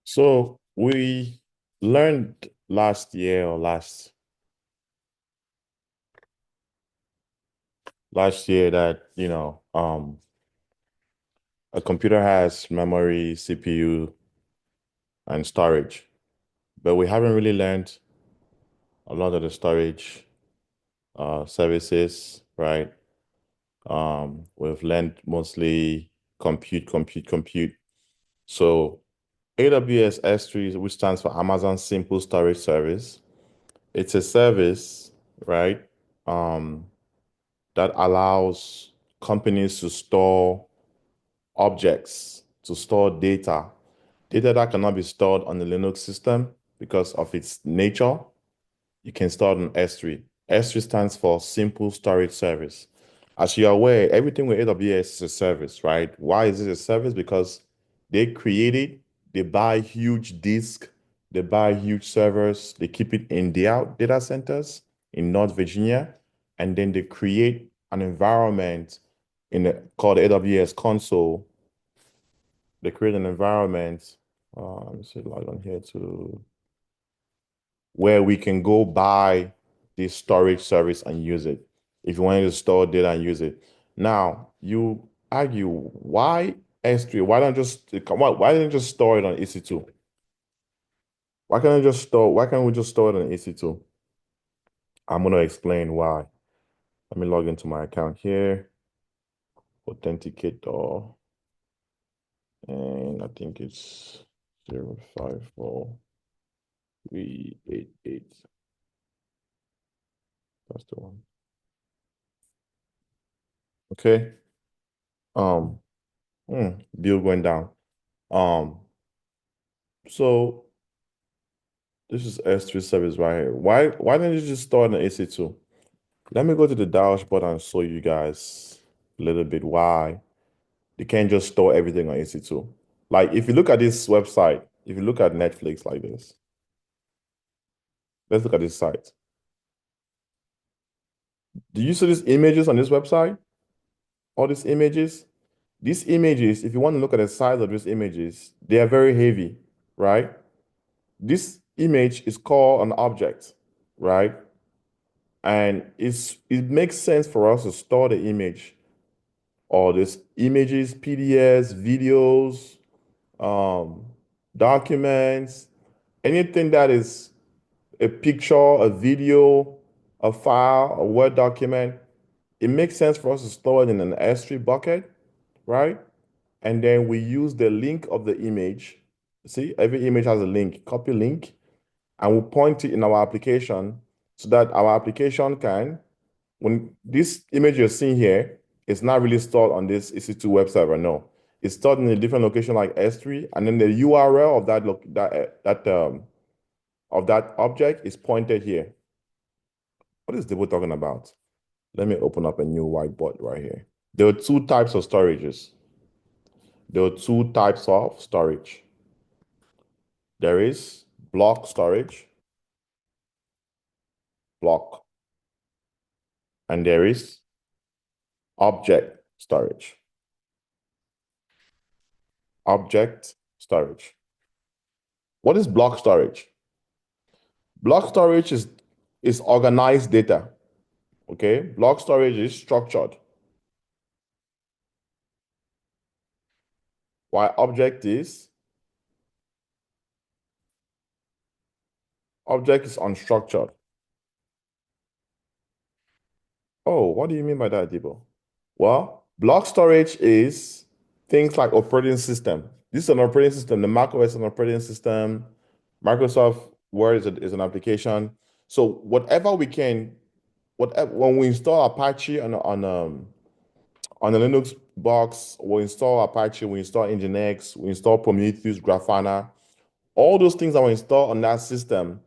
So we learned last year or last year that, a computer has memory, CPU, and storage, but we haven't really learned a lot of the storage services, right? We've learned mostly compute, compute, compute. So AWS S3, which stands for Amazon Simple Storage Service, it's a service, right? Um, that allows companies to store objects, to store data that cannot be stored on the Linux system because of its nature. You can store it on S3. S3 stands for Simple Storage Service. As you're aware, everything with AWS is a service, right? Why is it a service? Because they create it, they buy huge disk, they buy huge servers, they keep it in their data centers in North Virginia, and then they create an environment called AWS console. They create an environment. Let me see, log on here to where we can go buy this storage service and use it. If you wanted to store data and use it. Now, you argue, why S3? Why didn't you just store it on EC2? Why can't we just store it on EC2? I'm gonna explain why. Let me log into my account here, Authenticator, and I think it's 054388. That's the one. Okay. Um, Bill going down. Um, so this is S3 service right here. Why didn't you just store it on EC2? Let me go to the dashboard and show you guys a little bit why they can't just store everything on EC2. Like if you look at this website, if you look at Netflix like this, let's look at this site. Do you see these images on this website? All these images? These images, if you want to look at the size of these images, they are very heavy, right? This image is called an object, right? And it makes sense for us to store the image or these images, PDFs, videos, um, documents, anything that is a picture, a video, a file, a Word document. It makes sense for us to store it in an S3 bucket, right? And then we use the link of the image. See, every image has a link, copy link, and we point it in our application so that our application can, when this image you're seeing here is not really stored on this EC2 web server, no. It's stored in a different location like S3, and then the URL of that object is pointed here. What is Debo talking about? Let me open up a new whiteboard right here. There are two types of storages. There are two types of storage. There is block storage, block, and there is object storage, object storage. What is block storage? Block storage is organized data. Okay, block storage is structured, while object is unstructured. Oh, what do you mean by that, Debo? Well, block storage is things like operating system. This is an operating system. The macOS is an operating system. Microsoft Word is an application. So whatever when we install Apache on a Linux box, we install Apache, we install Nginx, we install Prometheus, Grafana, all those things that were installed on that system,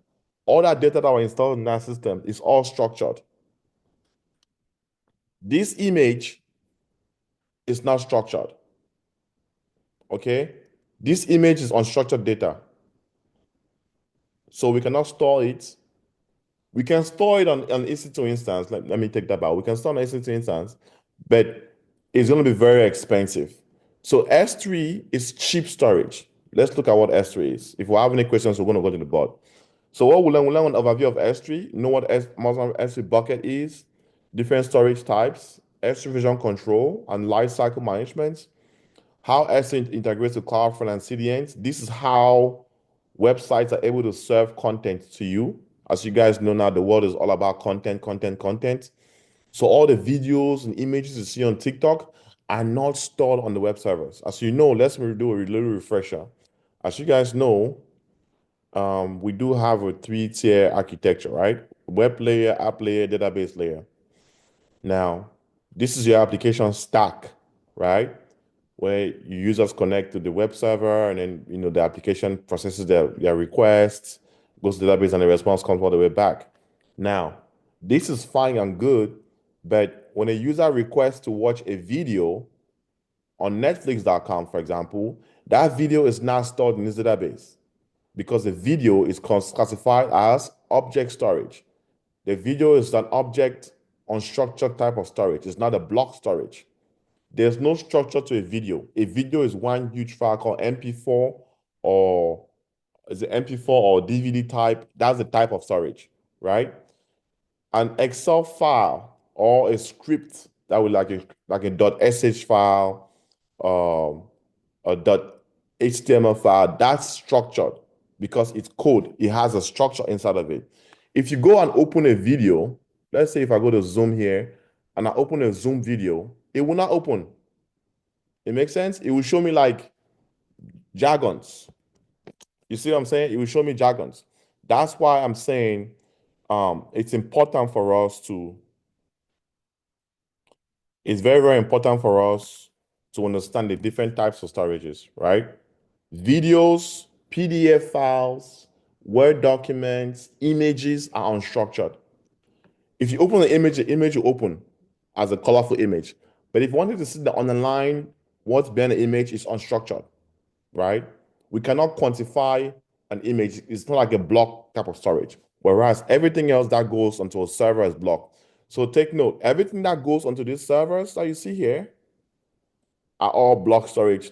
all that data that were installed in that system is all structured. This image is not structured. Okay? This image is unstructured data. So we cannot store it. We can store it on an EC2 instance. Let me take that back. We can store on an EC2 instance, but it's going to be very expensive. So S3 is cheap storage. Let's look at what S3 is. If we have any questions, we're going to go to the board. So what we'll learn an overview of S3, know what Amazon S3 bucket is, different storage types, S3 version control, and lifecycle management, how S3 integrates with CloudFront and CDNs. This is how websites are able to serve content to you. As you guys know now, the world is all about content, content, content. So all the videos and images you see on TikTok are not stored on the web servers. As you know, let's do a little refresher. As you guys know, we do have a three-tier architecture, right? Web layer, app layer, database layer. Now, this is your application stack, right? Where users connect to the web server, and then the application processes their requests, goes to the database, and the response comes all the way back. Now, this is fine and good, but when a user requests to watch a video on Netflix.com, for example, that video is not stored in this database because the video is classified as object storage. The video is an object unstructured type of storage. It's not a block storage. There's no structure to a video. A video is one huge file called MP4, or is it MP4 or DVD type? That's the type of storage, right? An Excel file or a script that would like a .sh file, a .html file, that's structured because it's code. It has a structure inside of it. If you go and open a video, let's say if I go to Zoom here and I open a Zoom video, it will not open. It makes sense? It will show me like jargons. You see what I'm saying? It will show me jargons. That's why I'm saying it's important for us to, it's very, very important for us to understand the different types of storages, right? Videos, PDF files, Word documents, images are unstructured. If you open the image will open as a colorful image. But if you wanted to see the underlying, what's behind the image is unstructured, right? We cannot quantify an image. It's not like a block type of storage. Whereas everything else that goes onto a server is block. So take note, everything that goes onto these servers that you see here are all block storage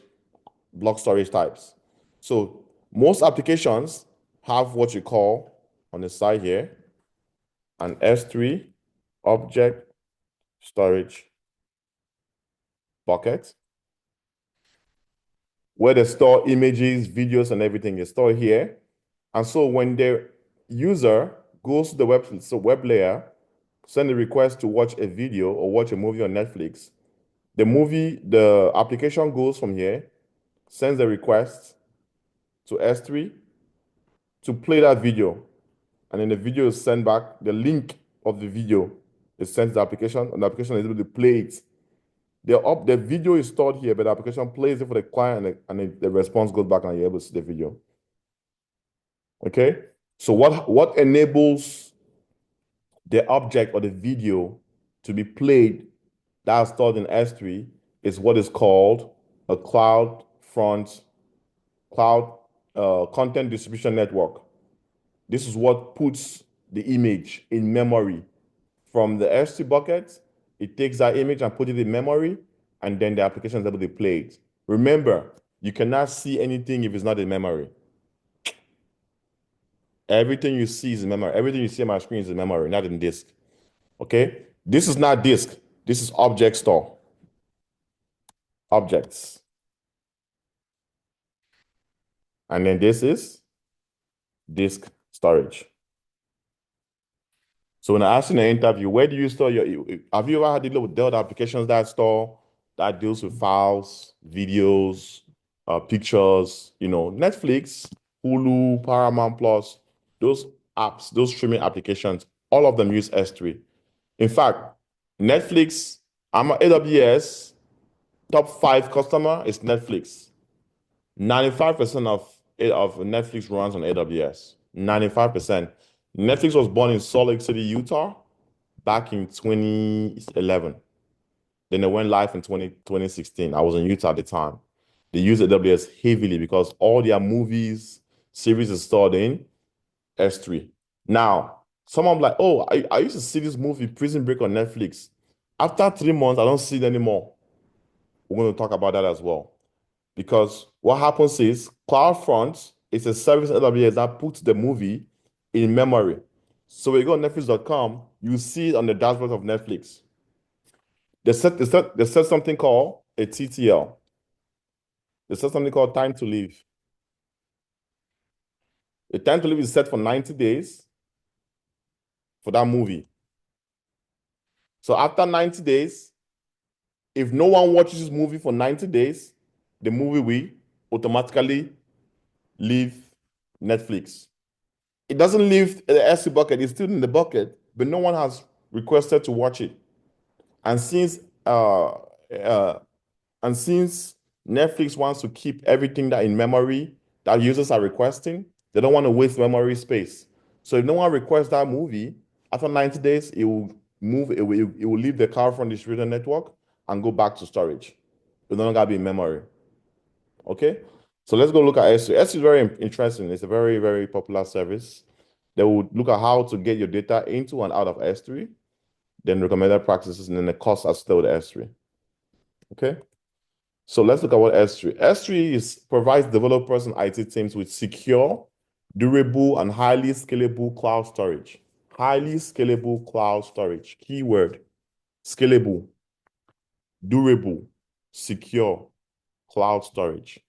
types. So most applications have what you call on the side here an S3 object storage bucket where they store images, videos, and everything is stored here. And so when the user goes to the web layer, send a request to watch a video or watch a movie on Netflix, the application goes from here, sends the request to S3 to play that video. And then the video is sent back, the link of the video is sent to the application, and the application is able to play it. The video is stored here, but the application plays it for the client, and the response goes back, and you're able to see the video. Okay? So what enables the object or the video to be played that's stored in S3 is what is called a cloud content distribution network. This is what puts the image in memory from the S3 bucket. It takes that image and put it in memory, and then the application is able to play it. Remember, you cannot see anything if it's not in memory. Everything you see is in memory. Everything you see on my screen is in memory, not in disk. Okay? This is not disk. This is object store. Objects. And then this is disk storage. So when I asked in an interview, where do you store have you ever had to deal with Dell applications that deals with files, videos, pictures, Netflix, Hulu, Paramount Plus, those apps, those streaming applications, all of them use S3. In fact, Netflix, I'm an AWS top 5 customer is Netflix. 95% of Netflix runs on AWS. 95%. Netflix was born in Salt Lake City, Utah, back in 2011. Then they went live in 2016. I was in Utah at the time. They use AWS heavily because all their movies, series is stored in S3. Now, someone like, oh, I used to see this movie, Prison Break, on Netflix. After 3 months, I don't see it anymore. We're going to talk about that as well. Because what happens is CloudFront is a service in AWS that puts the movie in memory. So when you go on Netflix.com, you see it on the dashboard of Netflix. They set something called a TTL. They set something called time to live. The time to live is set for 90 days for that movie. So after 90 days, if no one watches this movie for 90 days, the movie will automatically leave Netflix. It doesn't leave the S3 bucket, it's still in the bucket, but no one has requested to watch it. And uh, since Netflix wants to keep everything that in memory that users are requesting, they don't want to waste memory space. So if no one requests that movie, after 90 days, it will leave the CloudFront distributor network and go back to storage. It will no longer be in memory. Okay? So let's go look at S3. S3 is very interesting. It's a very, very popular service. They will look at how to get your data into and out of S3, then recommended practices, and then the cost associated with S3. Okay? So let's look at what S3. S3 provides developers and IT teams with secure, durable, and highly scalable cloud storage. Highly scalable cloud storage. Keyword, scalable, durable, secure cloud storage.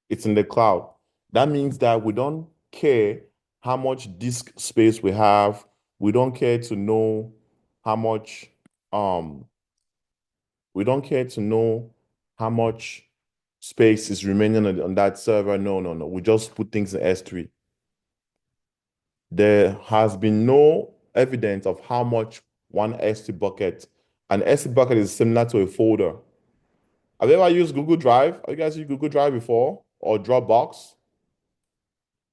It's in the cloud. That means that we don't care how much disk space we have. We don't care to know how much um we don't care to know how much space is remaining on that server. No, no, no. We just put things in S3. There has been no evidence of how much one S3 bucket, an S3 bucket is similar to a folder. Have you ever used Google Drive? Have you guys used Google Drive before? Or Dropbox?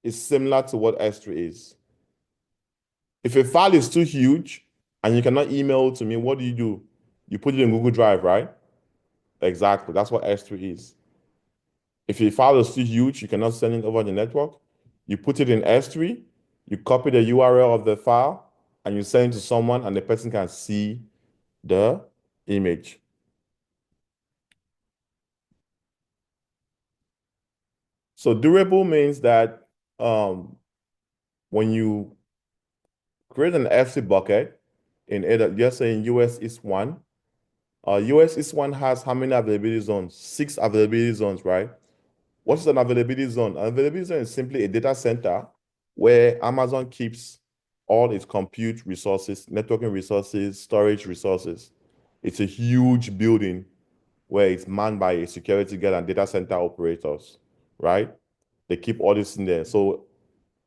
It's similar to what S3 is. If a file is too huge and you cannot email it to me, what do? You put it in Google Drive, right? Exactly. That's what S3 is. If your file is too huge, you cannot send it over the network. You put it in S3, you copy the URL of the file, and you send it to someone, and the person can see the image. So durable means that when you create an S3 bucket in either, just say in US East 1, US East 1 has how many availability zones? 6 availability zones, right? What is an availability zone? An availability zone is simply a data center where Amazon keeps all its compute resources, networking resources, storage resources. It's a huge building where it's manned by a security guard and data center operators, right? They keep all this in there. So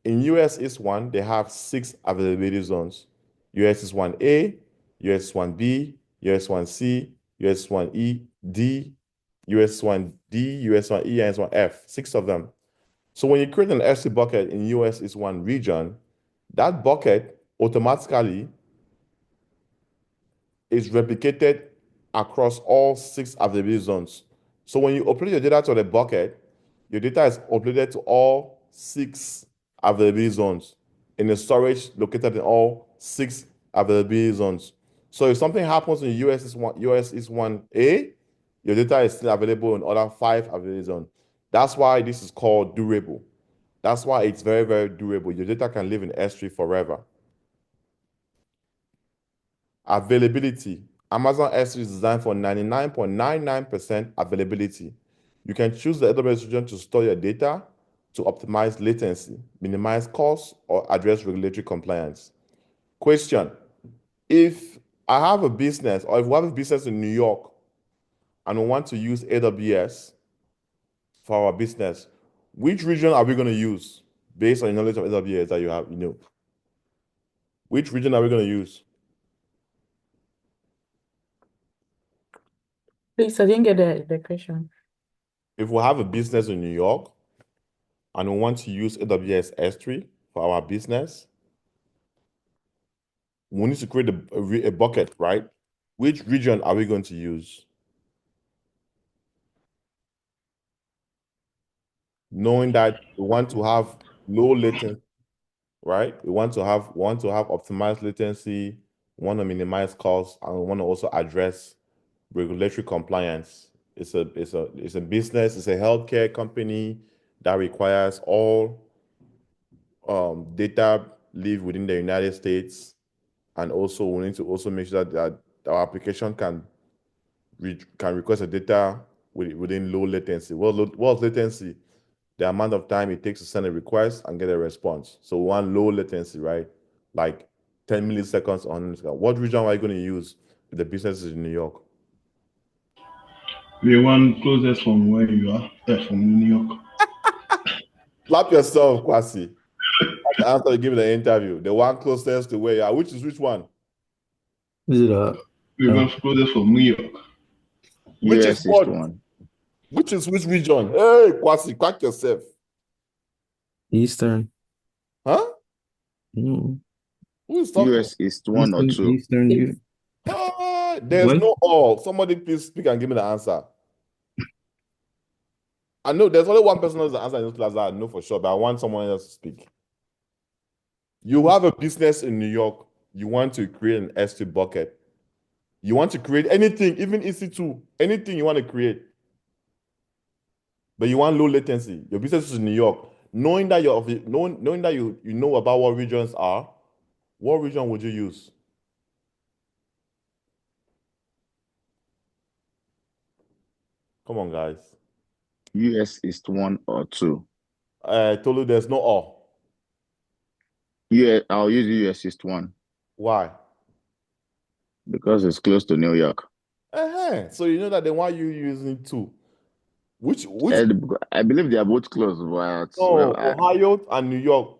in US East 1, they have 6 availability zones. US East 1A, US East 1B, US 1C, US 1E, D, US 1D, US 1E, and US 1F, 6 of them. So when you create an S3 bucket in US East 1 region, that bucket automatically is replicated across all 6 availability zones. So when you upload your data to the bucket, your data is uploaded to all 6 availability zones in the storage located in all 6 availability zones. So if something happens in US is 1A, your data is still available in other 5 availability zones. That's why this is called durable. That's why it's very, very durable. Your data can live in S3 forever. Availability. Amazon S3 is designed for 99.99% availability. You can choose the AWS region to store your data to optimize latency, minimize costs, or address regulatory compliance. Question: if I have a business, or if we have a business in New York and we want to use AWS for our business, which region are we going to use based on your knowledge of AWS that you have, Which region are we going to use? Please, I didn't get the question. If we have a business in New York and we want to use AWS S3 for our business, we need to create a bucket, right? Which region are we going to use? Knowing that we want to have low latency, right? We want to have optimized latency, we want to minimize costs, and we want to also address regulatory compliance. It's a business. It's a healthcare company that requires all data live within the United States, and also we need to also make sure that our application can request a data within low latency. What's latency? The amount of time it takes to send a request and get a response. So we want low latency, right? Like 10 milliseconds on. What region are you going to use if the business is in New York? The one closest from where you are, from New York. Slap yourself, Kwasi. After you give the interview, the one closest to where you are, which one? Is it The one closest from New York. Which US is what? one. Which region? Hey, Kwasi, crack yourself. Eastern? Huh? Mm. Who is talking? US East one or two. Eastern. There's What? no all. Somebody please speak and give me the answer. I know there's only one person who knows the answer in this class that I know for sure, but I want someone else to speak. You have a business in New York. You want to create an S2 bucket. You want to create anything, even EC2, anything you want to create. But you want low latency. Your business is in New York. Knowing that you know about what regions are, what region would you use? Come on, guys. US East one or two. I told you there's no or. Yeah, I'll use US East one Why? because it's close to New York. So you know that they want you using two. Which I believe they are both close, but no, Ohio and New York.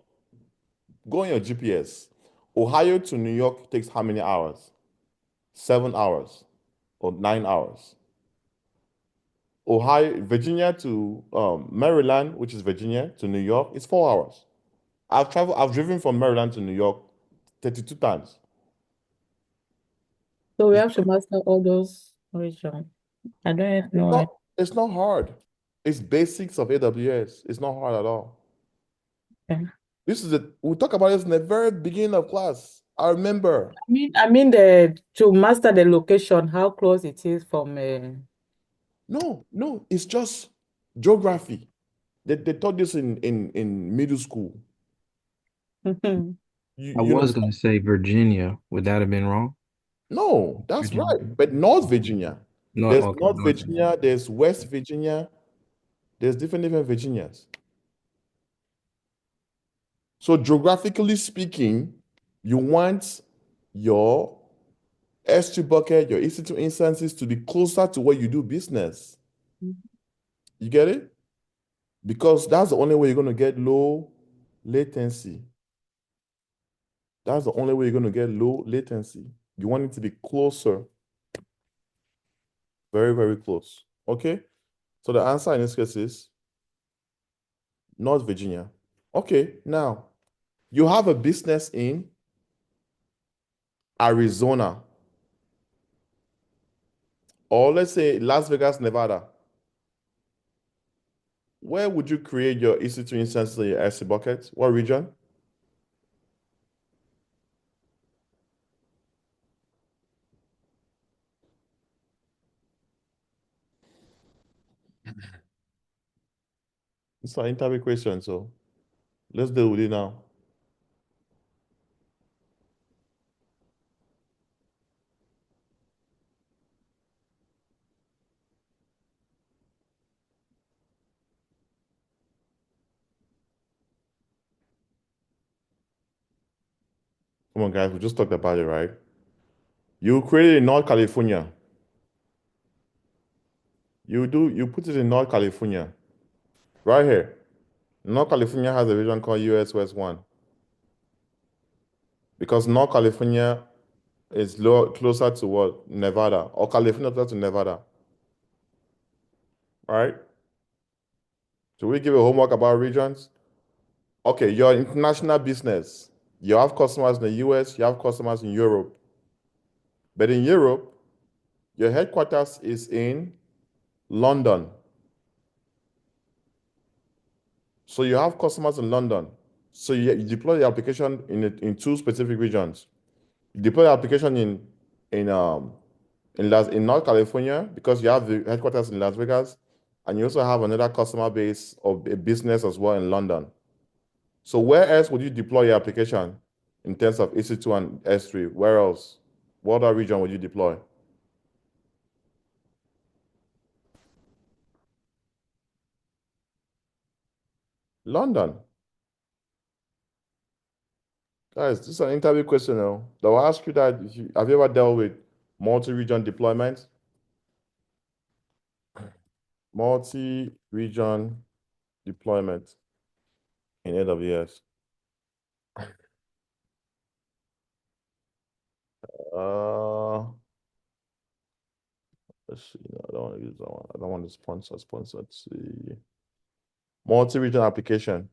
Go on your GPS. Ohio to New York takes how many hours? 7 hours or 9 hours. Virginia to Maryland, which is Virginia to New York, is 4 hours. I've driven from Maryland to New York 32 times. So we have to master all those regions. I don't know. It's not hard. It's basics of AWS. It's not hard at all. Okay. We'll talk about this in the very beginning of class. I remember. I mean to master the location, how close it is from No, it's just geography. They taught this in middle school. I was going to say Virginia. Would that have been wrong? No, that's Virginia. right. But North Virginia. There's North Virginia, there's West Virginia, there's different Virginias. So geographically speaking, you want your S2 bucket, your EC2 instances to be closer to where you do business. You get it? Because that's the only way you're going to get low latency. That's the only way you're going to get low latency. You want it to be closer. Very, very close. Okay? So the answer in this case is North Virginia. Okay, now you have a business in Arizona, or let's say Las Vegas, Nevada. Where would you create your EC2 instances in your S3 bucket? What region? It's an interview question, so let's deal with it now. Come on, guys, we just talked about it, right? You create it in North California. You put it in North California. Right here. North California has a region called US West 1. Because North California is closer to what? Nevada. Or California closer to Nevada. Right? Should we give a homework about regions? Okay, you're international business. You have customers in the US, you have customers in Europe. But in Europe, your headquarters is in London. So you have customers in London. So you deploy the application in two specific regions. You deploy the application in in North California, because you have the headquarters in Las Vegas, and you also have another customer base of a business as well in London. So where else would you deploy your application in terms of EC2 and S3? Where else? What other region would you deploy? London. Guys, this is an interview question now. They'll ask you that have you ever dealt with multi-region deployment? Multi-region deployment in AWS. Let's see. No, I don't want to use that one. I don't want to sponsor. Let's see. Multi-region application.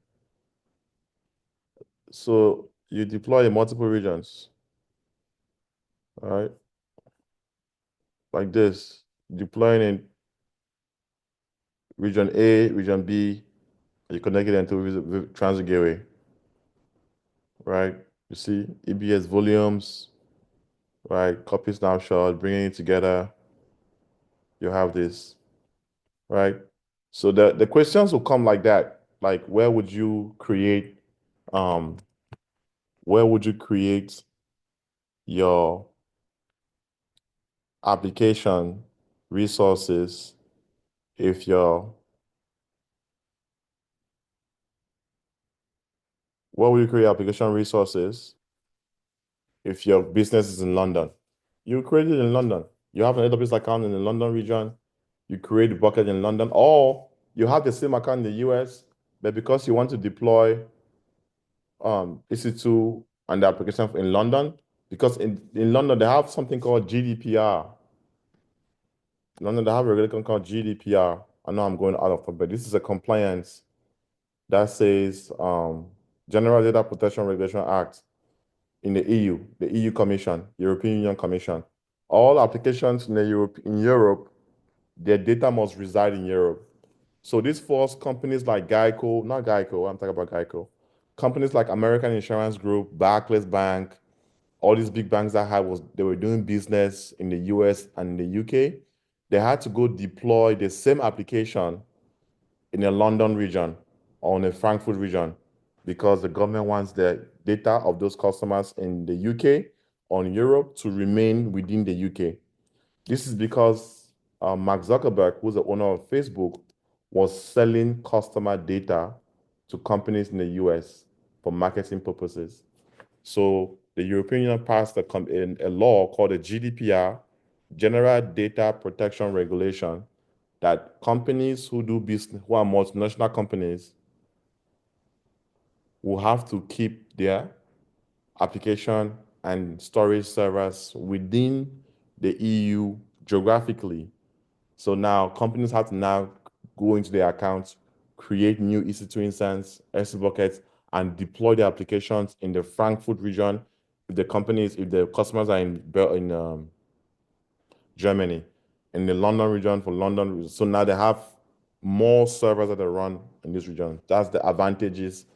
So you deploy in multiple regions. All right. Like this. Deploying in region A, region B, you connect it into transit gateway. Right? You see EBS volumes, right? Copy snapshot, bringing it together. You have this, right? So the questions will come like that. Like where would you create your application resources if where will you create application resources if your business is in London? You create it in London. You have an AWS account in the London region. You create the bucket in London, or you have the same account in the US, but because you want to deploy EC2 and the application in London, because in London they have something called GDPR. In London they have a regulation called GDPR. I know I'm going out of topic, but this is a compliance that says General Data Protection Regulation Act in the EU, the EU Commission, European Union Commission. All applications in Europe, their data must reside in Europe. So this forced companies like Geico, not Geico, I'm talking about Geico, companies like American Insurance Group, Barclays Bank, all these big banks they were doing business in the US and in the UK. They had to go deploy the same application in a London region or in a Frankfurt region because the government wants the data of those customers in the UK or in Europe to remain within the UK. This is because Mark Zuckerberg, who's the owner of Facebook, was selling customer data to companies in the US for marketing purposes. So the European Union passed a law called the GDPR, General Data Protection Regulation, that companies who do business, who are multinational companies, will have to keep their application and storage servers within the EU geographically. So now companies have to now go into their accounts, create new EC2 instance, S3 buckets, and deploy the applications in the Frankfurt region. If the customers are in Germany, in the London region for London. So now they have more servers that they run in this region. That's the advantage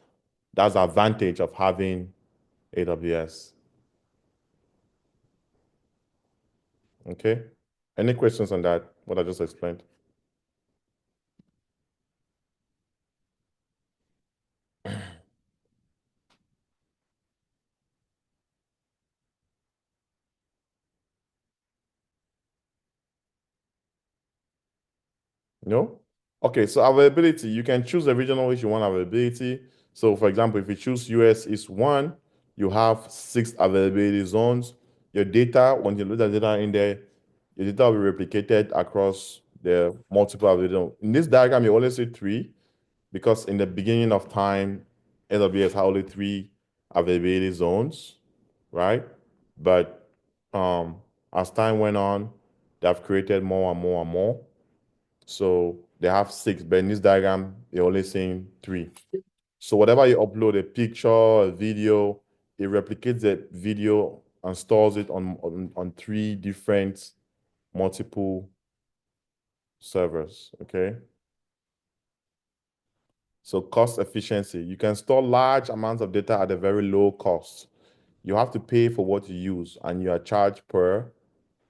of having AWS. Okay. Any questions on that? What I just explained? No? Okay, so availability, you can choose the region in which you want availability. So for example, if you choose US East 1, you have 6 availability zones. Your data, when you load the data in there, your data will be replicated across the multiple availability. In this diagram, you only see 3 because in the beginning of time, AWS had only 3 availability zones, right? But as time went on, they've created more and more and more. So they have 6, but in this diagram, you're only seeing 3. So whatever you upload, a picture, a video, it replicates the video and stores it on 3 different multiple servers, okay? So cost efficiency, you can store large amounts of data at a very low cost. You have to pay for what you use and you are charged per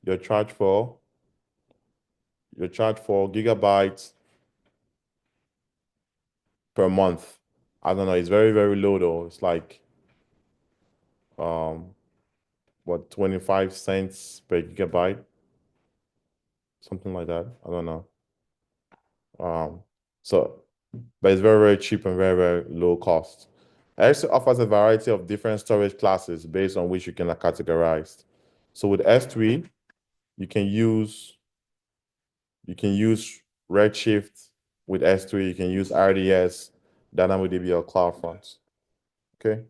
you're charged for gigabytes per month. I don't know, it's very, very low though. It's like what, 25 cents per gigabyte? Something like that. I don't know. But it's very, very cheap and very, very low cost. S3 offers a variety of different storage classes based on which you can categorize. So with S3, you can use Redshift with S3, you can use RDS, DynamoDB, or CloudFront. Okay.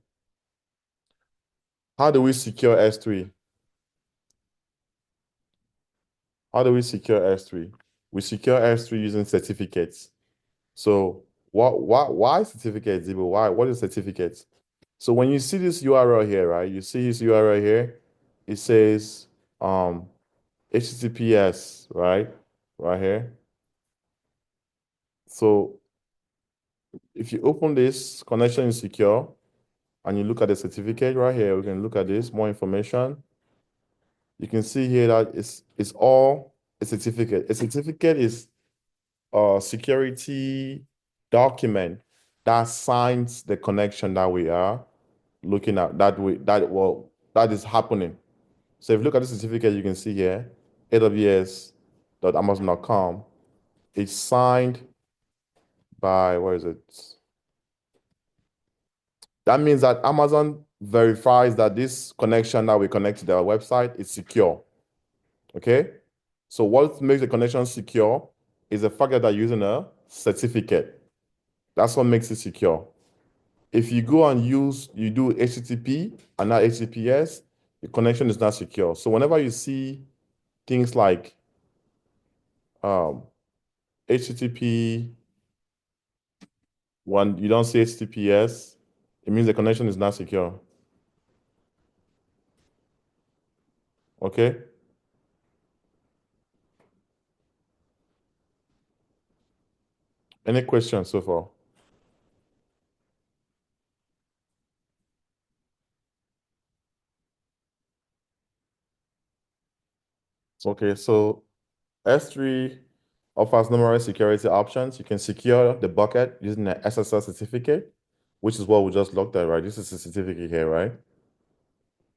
How do we secure S3? How do we secure S3? We secure S3 using certificates. So why certificates, Zibo? What is certificates? So when you see this URL here, right? You see this URL here, it says HTTPS, right? Right here. So if you open this, connection is secure, and you look at the certificate right here, we can look at this, more information. You can see here that it's all a certificate. A certificate is a security document that signs the connection that we are looking at, that is happening. So if you look at the certificate, you can see here, aws.amazon.com. It's signed by, where is it? That means that Amazon verifies that this connection that we connect to their website is secure. Okay? So what makes the connection secure is the fact that they're using a certificate. That's what makes it secure. If you go and you do HTTP and not HTTPS, the connection is not secure. So whenever you see things like HTTP, when you don't see HTTPS, it means the connection is not secure. Okay? Any questions so far? Okay, so S3 offers numerous security options. You can secure the bucket using an SSL certificate, which is what we just looked at, right? This is a certificate here, right?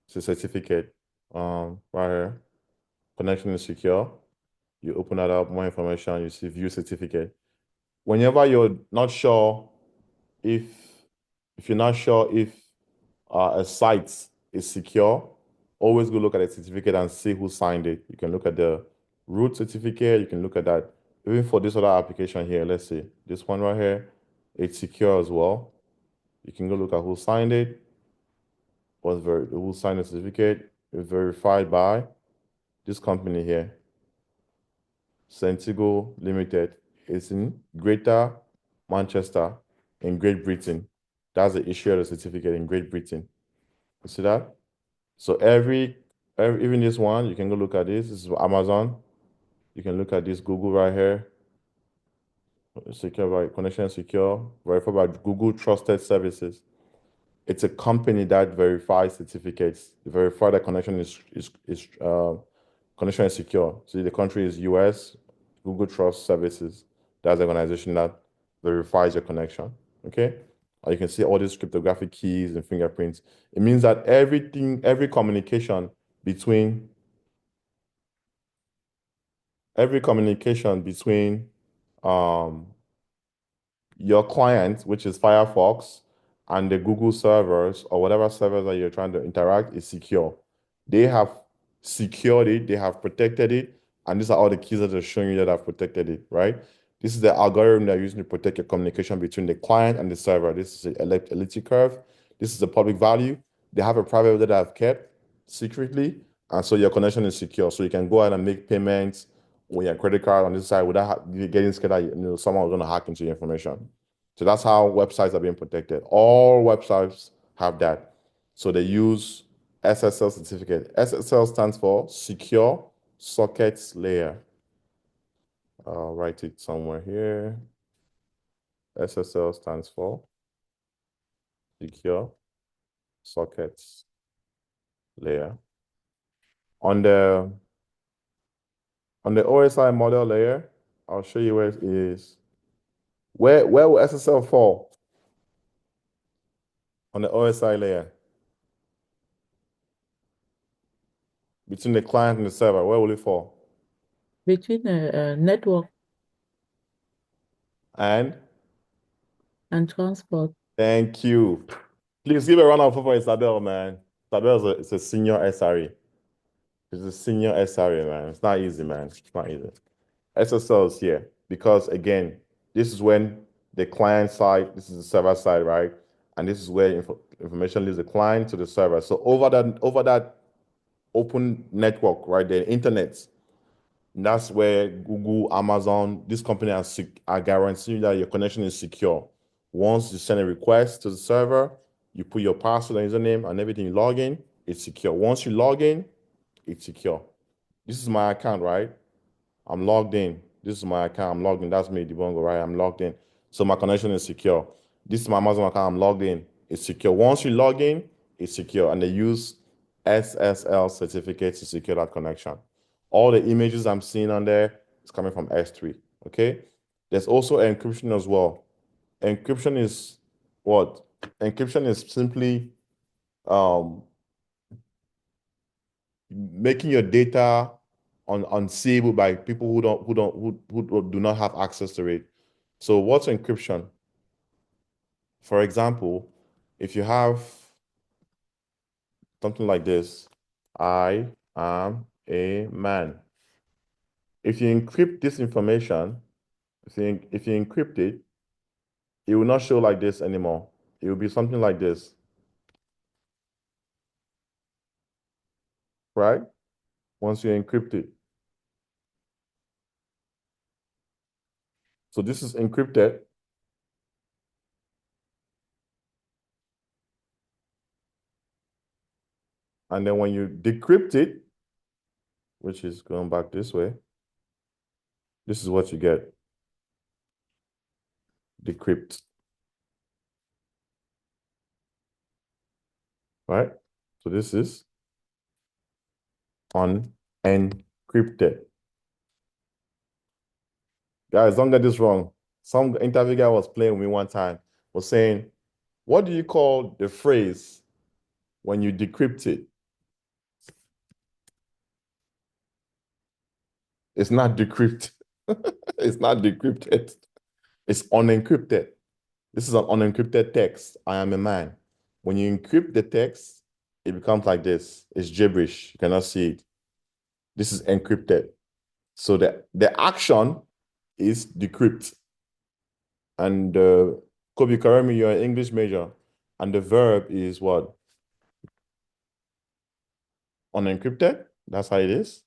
It's a certificate right here. Connection is secure. You open that up, more information, you see view certificate. Whenever you're not sure if a site is secure, always go look at the certificate and see who signed it. You can look at the root certificate, you can look at that. Even for this other application here, let's see, this one right here, it's secure as well. You can go look at who signed it, who signed the certificate, it's verified by this company here, Centigo Limited. It's in Greater Manchester in Great Britain. That's the issue of the certificate in Great Britain. You see that? So even this one, you can go look at this. This is Amazon. You can look at this Google right here. Secure by connection secure, verified by Google Trusted Services. It's a company that verifies certificates. They verify that connection connection is secure. So the country is US, Google Trust Services. That's the organization that verifies your connection. Okay. And you can see all these cryptographic keys and fingerprints. It means that every communication between your client, which is Firefox, and the Google servers or whatever servers that you're trying to interact is secure. They have secured it, they have protected it, and these are all the keys that are showing you that have protected it, right? This is the algorithm they're using to protect your communication between the client and the server. This is the elliptic curve. This is the public value. They have a private that I've kept secretly, and so your connection is secure. So you can go ahead and make payments with your credit card on this side without getting scared that someone's going to hack into your information. So that's how websites are being protected. All websites have that. So they use SSL certificate. SSL stands for Secure Sockets Layer. I'll write it somewhere here. SSL stands for Secure Sockets Layer. On the On the OSI model layer, I'll show you where it is. Where will SSL fall? On the OSI layer. Between the client and the server, where will it fall? Between a network And transport. thank you. Please give a round of applause for Isabel, man. Isabel is a senior SRE. She's a senior SRE, man. It's not easy, man. It's not easy. SSL is here because, again, this is when the client side, this is the server side, right? And this is where information leaves the client to the server. So over that open network, right, the internet, that's where Google, Amazon, this company are guaranteeing that your connection is secure. Once you send a request to the server, you put your password and username and everything, you log in, it's secure. Once you log in, it's secure. This is my account, right? I'm logged in. This is my account. I'm logged in. That's me, Dibongo, right? I'm logged in. So my connection is secure. This is my Amazon account. I'm logged in. It's secure. Once you log in, it's secure. And they use SSL certificates to secure that connection. All the images I'm seeing on there is coming from S3. Okay. There's also encryption as well. Encryption is what? Encryption is simply making your data unseeable by people who do not have access to it. So what's encryption? For example, if you have something like this, I am a man. If you encrypt this information, if you encrypt it, it will not show like this anymore. It will be something like this, right? Once you encrypt it. So this is encrypted. And then when you decrypt it, which is going back this way, this is what you get. Decrypt. Right? So this is unencrypted. Guys, don't get this wrong. Some interview guy was playing with me one time, was saying, what do you call the phrase when you decrypt it? It's not decrypted. It's not decrypted. It's unencrypted. This is an unencrypted text. I am a man. When you encrypt the text, it becomes like this. It's gibberish. You cannot see it. This is encrypted. So the action is decrypt. And Kobe Karami, you're an English major. And the verb is what? Unencrypted? That's how it is?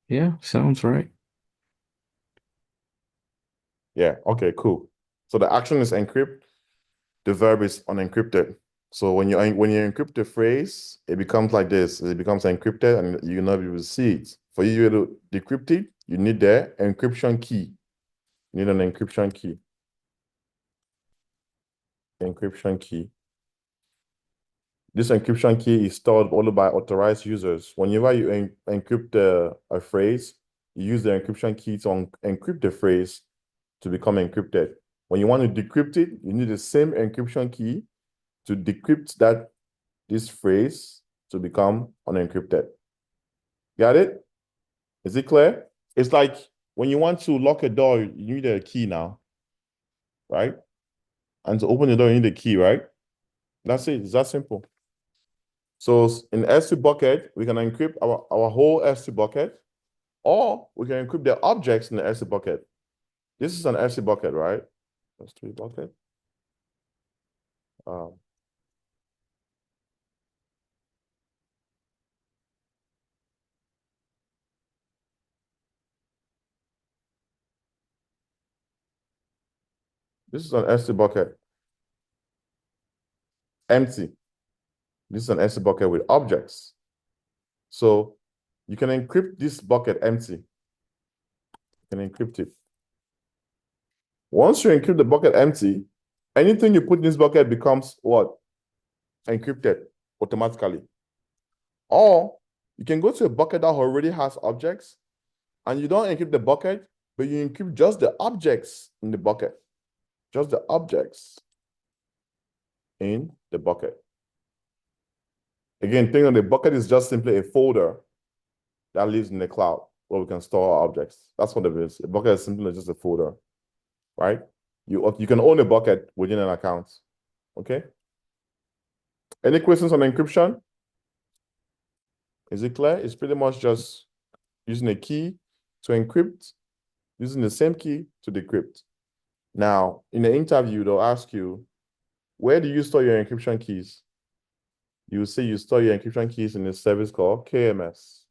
Yeah, sounds right. Yeah, okay, cool. So the action is encrypt, the verb is unencrypted. So when you encrypt the phrase, it becomes like this. It becomes encrypted and you'll not be able to see it. For you to decrypt it, you need the encryption key. You need an encryption key. Encryption key. This encryption key is stored only by authorized users. Whenever you encrypt a phrase, you use the encryption key to encrypt the phrase to become encrypted. When you want to decrypt it, you need the same encryption key to decrypt this phrase to become unencrypted. Got it? Is it clear? It's like when you want to lock a door, you need a key now, right? And to open the door, you need a key, right? That's it. It's that simple. So in S3 bucket, we can encrypt our whole S3 bucket, or we can encrypt the objects in the S3 bucket. This is an S3 bucket, right? S3 bucket. This is an S3 bucket. Empty. This is an S3 bucket with objects. So you can encrypt this bucket empty. You can encrypt it. Once you encrypt the bucket empty, anything you put in this bucket becomes what? Encrypted automatically. Or You can go to a bucket that already has objects, and you don't encrypt the bucket, but you encrypt just the objects in the bucket. Just the objects in the bucket. Again, think of the bucket is just simply a folder that lives in the cloud where we can store our objects. That's what it is. A bucket is simply just a folder, right? You can own a bucket within an account. Okay. Any questions on encryption? Is it clear? It's pretty much just using a key to encrypt, using the same key to decrypt. Now, in the interview, they'll ask you, where do you store your encryption keys? You say you store your encryption keys in a service called KMS,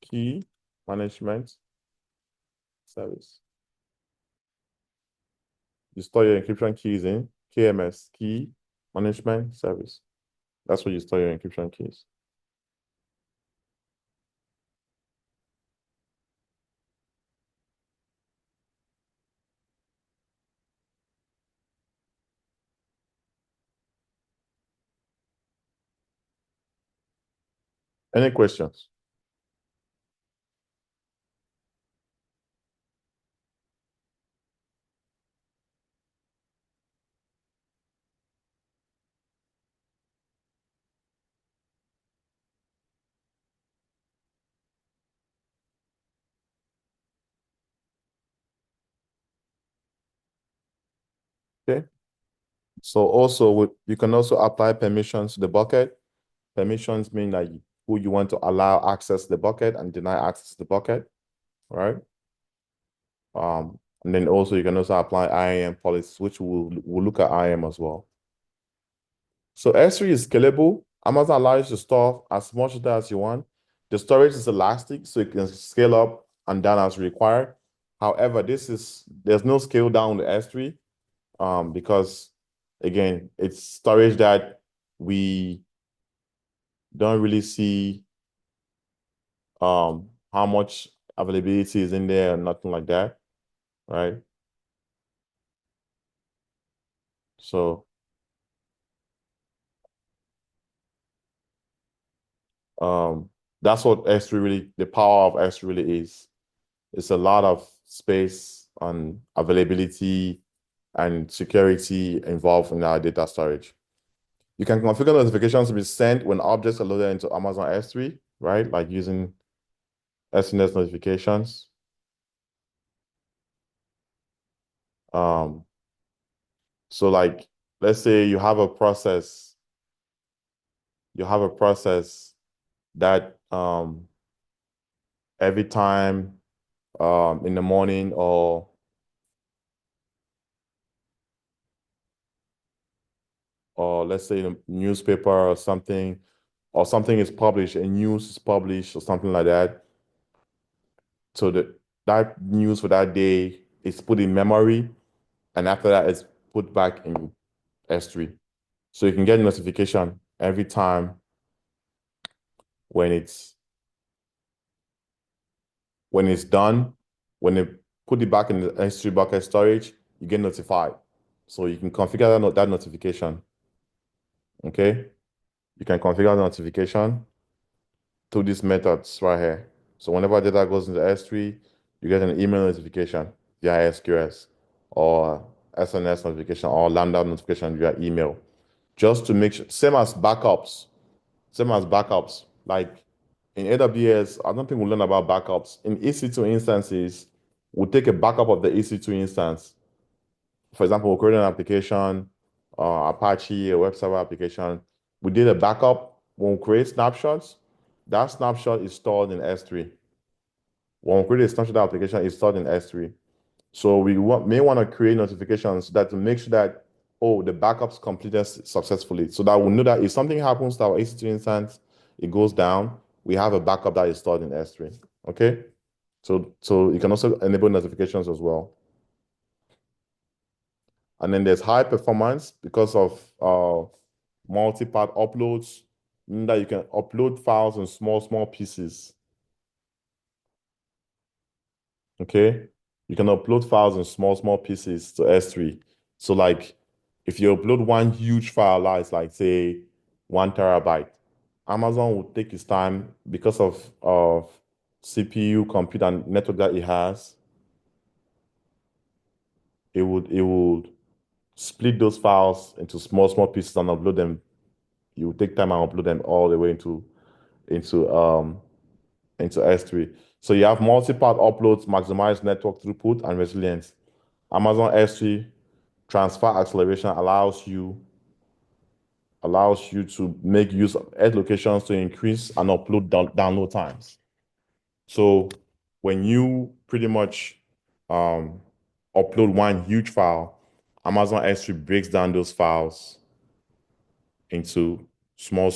Key Management Service. You store your encryption keys in KMS, Key Management Service. That's where you store your encryption keys. Any questions? Okay. So also, you can also apply permissions to the bucket. Permissions mean that who you want to allow access to the bucket and deny access to the bucket, right? And then also you can also apply IAM policies, which we'll look at IAM as well. So S3 is scalable. Amazon allows you to store as much data as you want. The storage is elastic, so you can scale up and down as required. However, there's no scale down to S3 because, again, it's storage that we don't really see how much availability is in there and nothing like that, right? So that's what S3 really, the power of S3 really is. It's a lot of space and availability and security involved in our data storage. You can configure notifications to be sent when objects are loaded into Amazon S3, right? Like using SNS notifications. So like, let's say you have a process that every time in the morning or let's say in a newspaper or something is published, a news is published or something like that. So that news for that day is put in memory, and after that it's put back in S3. So you can get a notification every time when it's done, when they put it back in the S3 bucket storage, you get notified. So you can configure that notification. Okay? You can configure the notification through these methods right here. So whenever data goes into S3, you get an email notification via SQS or SNS notification or Lambda notification via email. Just to make sure, same as backups. Like in AWS, I don't think we'll learn about backups. In EC2 instances, we'll take a backup of the EC2 instance. For example, we'll create an application, Apache, a web server application. We did a backup. When we create snapshots, that snapshot is stored in S3. When we create a snapshot application, it's stored in S3. So we may want to create notifications to make sure that, oh, the backup's completed successfully. So that we know that if something happens to our EC2 instance, it goes down, we have a backup that is stored in S3. Okay? So you can also enable notifications as well. And then there's high performance because of multi-part uploads, meaning that you can upload files in small pieces. Okay? You can upload files in small pieces to S3. So like if you upload one huge file, it's like say 1 terabyte, Amazon will take its time because of CPU, compute, and network that it has. It would split those files into small pieces and upload them. You will take time and upload them all the way into S3. So you have multi-path uploads, maximize network throughput and resilience. Amazon S3 transfer acceleration allows you to make use of edge locations to increase and upload download times. So when you pretty much upload one huge file, Amazon S3 breaks down those files into small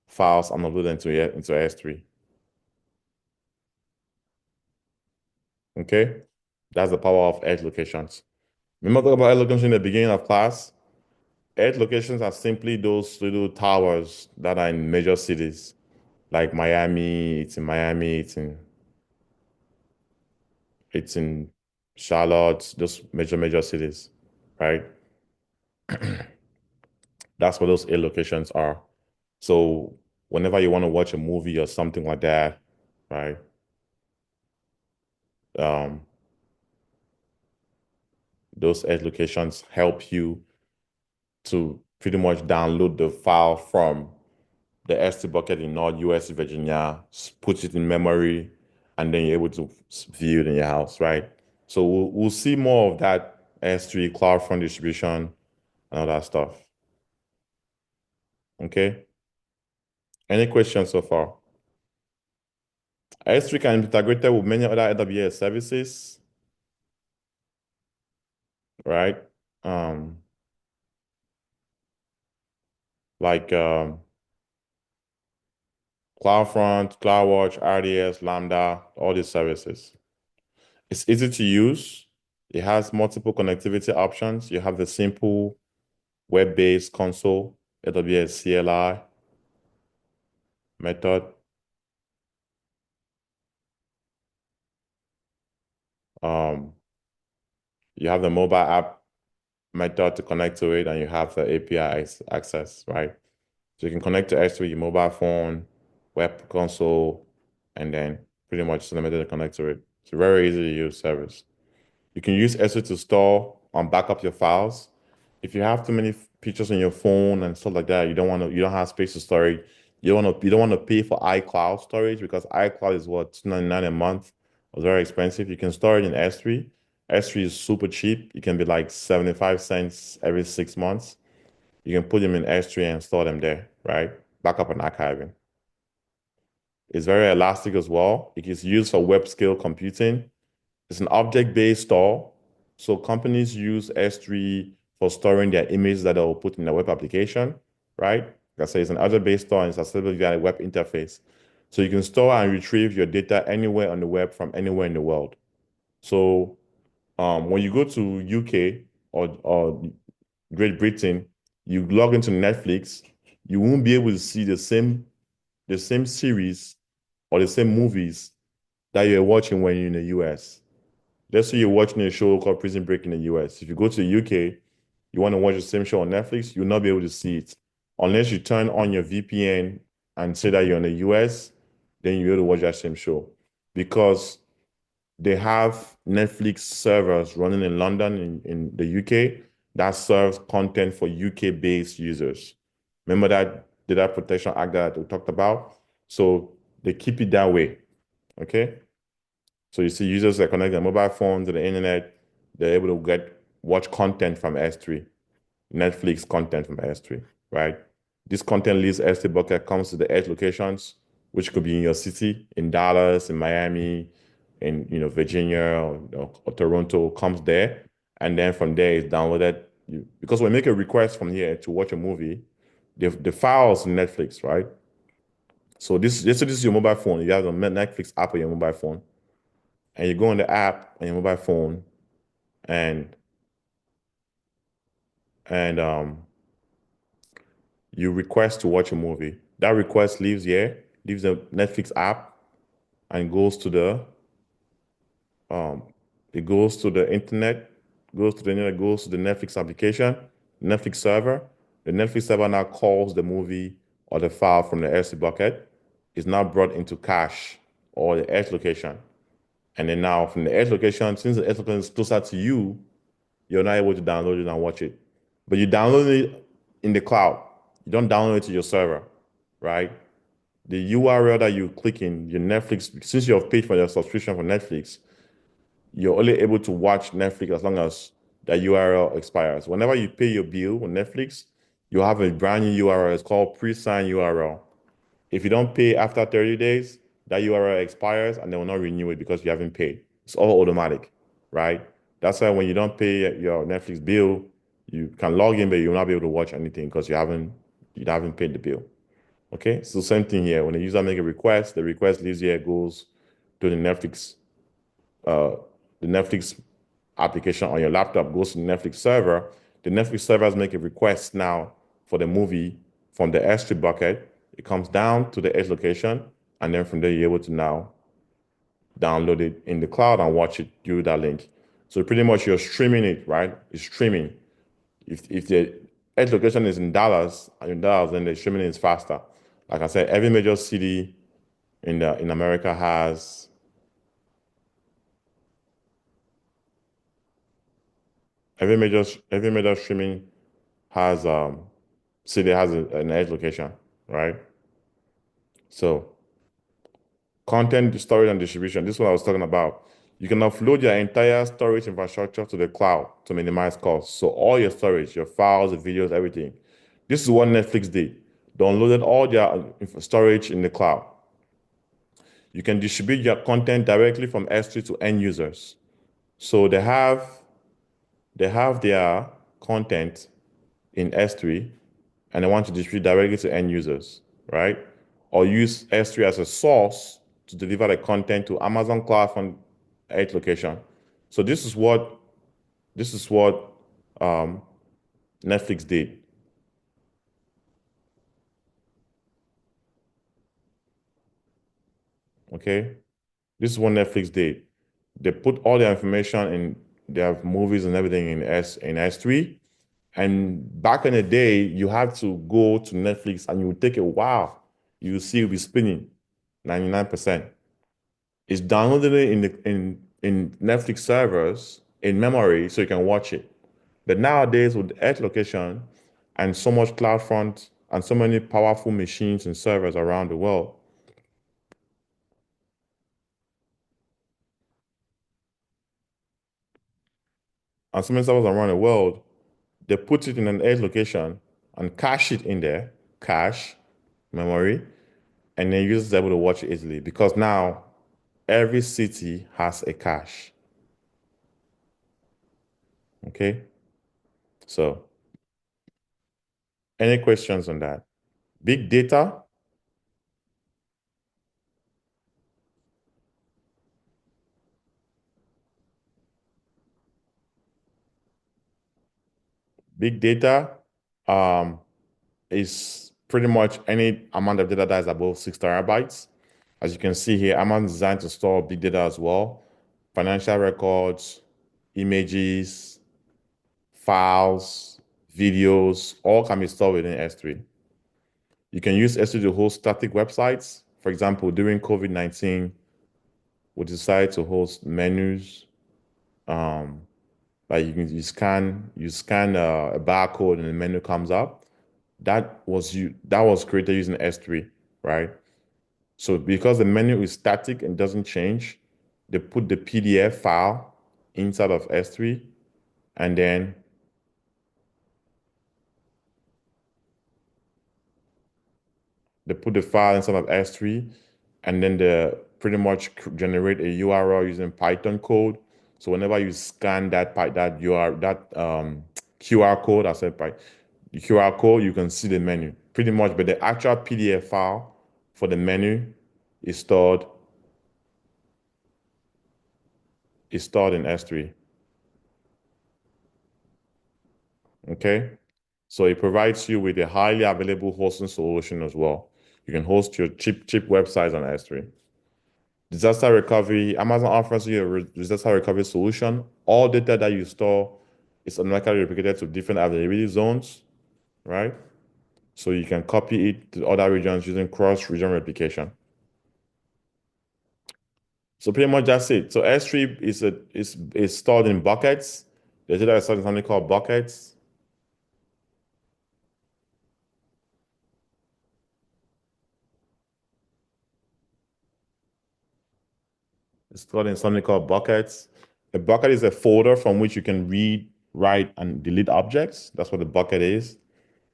files and upload them into S3. Okay, that's the power of edge locations. Remember talking about edge locations in the beginning of class? Edge locations are simply those little towers that are in major cities, like Miami. It's in Miami. It's in Charlotte. Those major cities, right? That's what those edge locations are. So whenever you want to watch a movie or something like that, right? Those edge locations help you to pretty much download the file from the S3 bucket in Node, US, Virginia, put it in memory, and then you're able to view it in your house, right? So we'll see more of that S3 CloudFront distribution and all that stuff. Okay. Any questions so far? S3 can be integrated with many other AWS services, right? Like CloudFront, CloudWatch, RDS, Lambda, all these services. It's easy to use. It has multiple connectivity options. You have the simple web-based console, AWS CLI method. You have the mobile app method to connect to it, and you have the API access, right? So you can connect to S3 with your mobile phone, web console, and then pretty much the method to connect to it. It's a very easy to use service. You can use S3 to store and back up your files. If you have too many pictures on your phone and stuff like that, you don't have space to store it. You don't want to pay for iCloud storage because iCloud is what, $299 a month. It's very expensive. You can store it in S3. S3 is super cheap. It can be like 75 cents every 6 months. You can put them in S3 and store them there, right? Backup and archiving. It's very elastic as well. It is used for web scale computing. It's an object-based store. So companies use S3 for storing their images that they'll put in their web application, right? Like I say, it's an object-based store and it's accessible via a web interface. So you can store and retrieve your data anywhere on the web from anywhere in the world. So when you go to UK or Great Britain, you log into Netflix, you won't be able to see the same series or the same movies that you're watching when you're in the US. Let's say you're watching a show called Prison Break in the US. If you go to the UK, you want to watch the same show on Netflix, you'll not be able to see it. Unless you turn on your VPN and say that you're in the US, then you'll be able to watch that same show. Because they have Netflix servers running in London, in the UK, that serves content for UK-based users. Remember that Data Protection Act that we talked about? So they keep it that way, okay? So you see users that connect their mobile phone to the internet, they're able to watch content from S3, Netflix content from S3, right? This content leaves S3 bucket, comes to the edge locations, which could be in your city, in Dallas, in Miami, in Virginia or Toronto, comes there. And then from there it's downloaded. Because when you make a request from here to watch a movie, the files in Netflix, right? So this is your mobile phone. You have the Netflix app on your mobile phone. And you go on the app on your mobile phone and you request to watch a movie. That request leaves the Netflix app and goes to the internet, goes to the Netflix application, Netflix server. The Netflix server now calls the movie or the file from the S3 bucket is now brought into cache or the edge location. And then now from the edge location, since the edge location is closer to you, you're not able to download it and watch it. But you download it in the cloud. You don't download it to your server, right? The URL that you click in your Netflix, since you have paid for your subscription for Netflix, you're only able to watch Netflix as long as that URL expires. Whenever you pay your bill on Netflix, you have a brand new URL. It's called pre-signed URL. If you don't pay after 30 days, that URL expires and they will not renew it because you haven't paid. It's all automatic, right? That's why when you don't pay your Netflix bill, you can log in, but you'll not be able to watch anything because you haven't paid the bill. Okay, so same thing here. When a user make a request, the request leaves here, goes to the Netflix application on your laptop, goes to the Netflix server. The Netflix servers make a request now for the movie from the S3 bucket. It comes down to the edge location, and then from there you're able to now download it in the cloud and watch it through that link. So pretty much you're streaming it, right? It's streaming. If the edge location is in Dallas, then the streaming is faster. Like I said, every major city in America has every major streaming has city has an edge location, right? So content storage and distribution. This is what I was talking about. You can offload your entire storage infrastructure to the cloud to minimize costs. So all your storage, your files, the videos, everything. This is what Netflix did. Downloaded all their storage in the cloud. You can distribute your content directly from S3 to end users. So they have their content in S3 and they want to distribute directly to end users, right? Or use S3 as a source to deliver the content to Amazon Cloud from edge location. So this is what Netflix did. Okay, this is what Netflix did. They put all their information in their movies and everything in S3. And back in the day, you had to go to Netflix and you would take a while. You see it will be spinning 99%. It's downloaded in Netflix servers in memory so you can watch it. But nowadays with edge location and so much CloudFront and so many powerful machines and servers around the world, and so many servers around the world, they put it in an edge location and cache it in there, cache, memory, and then users are able to watch it easily because now every city has a cache. Okay? So, any questions on that? Big data? Big data is pretty much any amount of data that is above 6 terabytes. As you can see here, Amazon is designed to store big data as well. Financial records, images, files, videos, all can be stored within S3. You can use S3 to host static websites. For example, during COVID-19, we decided to host menus. Like you scan a barcode and the menu comes up. That was created using S3, right? So because the menu is static and doesn't change, they put the PDF file inside of S3 and then they put the file inside of S3 and then they pretty much generate a URL using Python code. So whenever you scan that QR code, I said the QR code, you can see the menu pretty much, but the actual PDF file for the menu is stored in S3. Okay, so it provides you with a highly available hosting solution as well. You can host your cheap websites on S3. Disaster recovery, Amazon offers you a disaster recovery solution. All data that you store is automatically replicated to different availability zones, right? So you can copy it to other regions using cross-region replication. So pretty much that's it. So S3 is stored in buckets. The data is stored in something called buckets. It's stored in something called buckets. A bucket is a folder from which you can read, write, and delete objects. That's what a bucket is.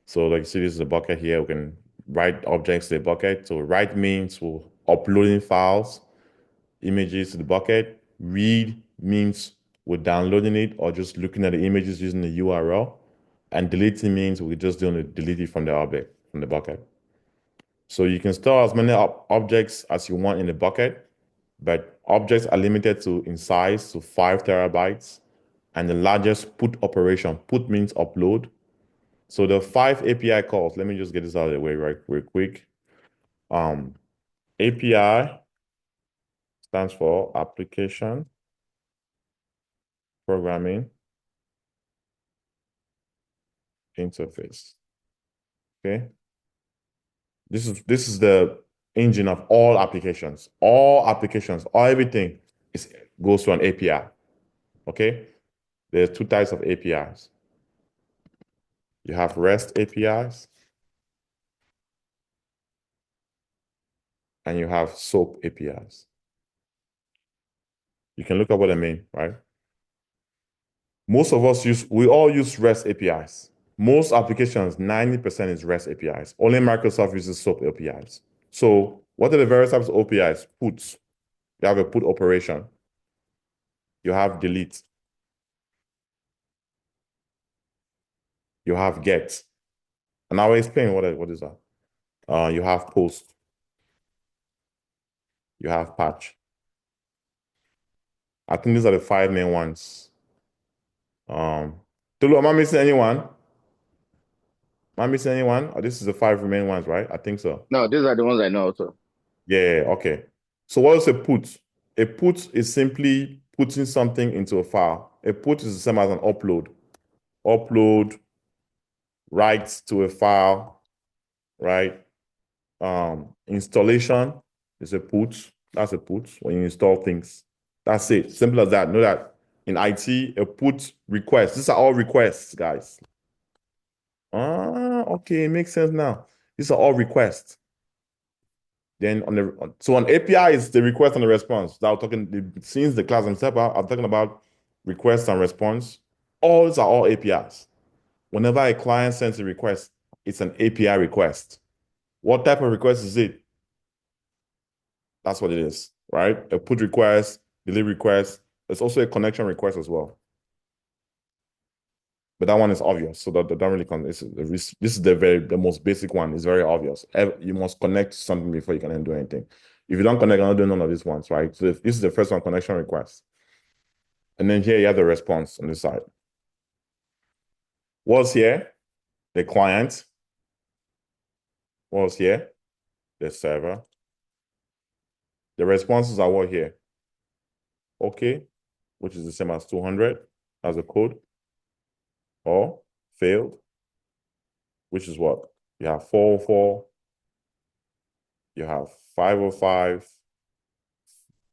So like you see, this is a bucket here. We can write objects to a bucket. So write means we're uploading files, images to the bucket. Read means we're downloading it or just looking at the images using the URL. And deleting means we're just doing it, delete it from the object, from the bucket. So you can store as many objects as you want in the bucket, but objects are limited in size to 5 terabytes. And the largest put operation, put means upload. So the 5 API calls, let me just get this out of the way real quick. API stands for application programming interface. Okay. This is the engine of all applications. All applications, everything goes to an API. Okay. There's 2 types of APIs. You have REST APIs and you have SOAP APIs. You can look at what I mean, right? Most of us we all use REST APIs. Most applications, 90% is REST APIs. Only Microsoft uses SOAP APIs. So what are the various types of APIs? Puts. You have a put operation. You have delete. You have get. And I'll explain what is that. You have post. You have patch. I think these are the 5 main ones. Tulu, am I missing anyone? Am I missing anyone? Oh, this is the 5 main ones, right? I think so. No, these are the ones I know also. Yeah, okay. So what is a put? A put is simply putting something into a file. A put is the same as an upload. Upload, write to a file, right? Installation is a put. That's a put when you install things. That's it. Simple as that. Know that in IT, a put request. These are all requests, guys. Okay, it makes sense now. These are all requests. Then on API is the request and the response. That I'm talking since the class I'm talking about request and response. All these are all APIs. Whenever a client sends a request, it's an API request. What type of request is it? That's what it is, right? A put request, delete request. There's also a connection request as well. But that one is obvious. So that don't really this is the most basic one. It's very obvious. You must connect to something before you can do anything. If you don't connect, you're not doing none of these ones, right? So this is the first one, connection request. And then here you have the response on this side. What's here? The client. What's here? The server. The responses are what here? Okay, which is the same as 200 as a code. Or failed, which is what? You have 404, you have 505,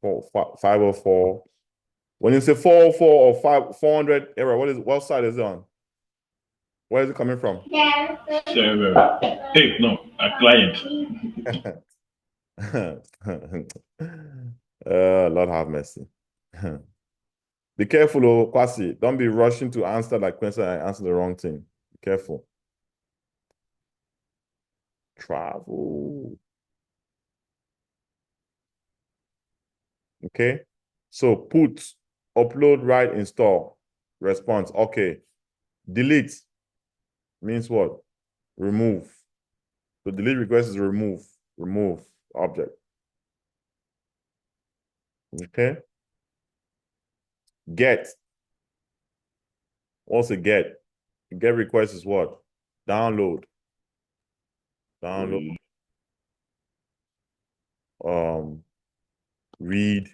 504. When you say 404 or 400 error, what side is it on? Where is it coming from? Server. Hey, no, a client. Lord have mercy. Be careful, oh, Kwasi. Don't be rushing to answer like Quincy and answer the wrong thing. Be careful. Travel. Okay. So put, upload, write, install, response. Okay. Delete means what? Remove. So delete request is remove object. Okay. Get. What's a get? Get request is what? Download. Download. Read.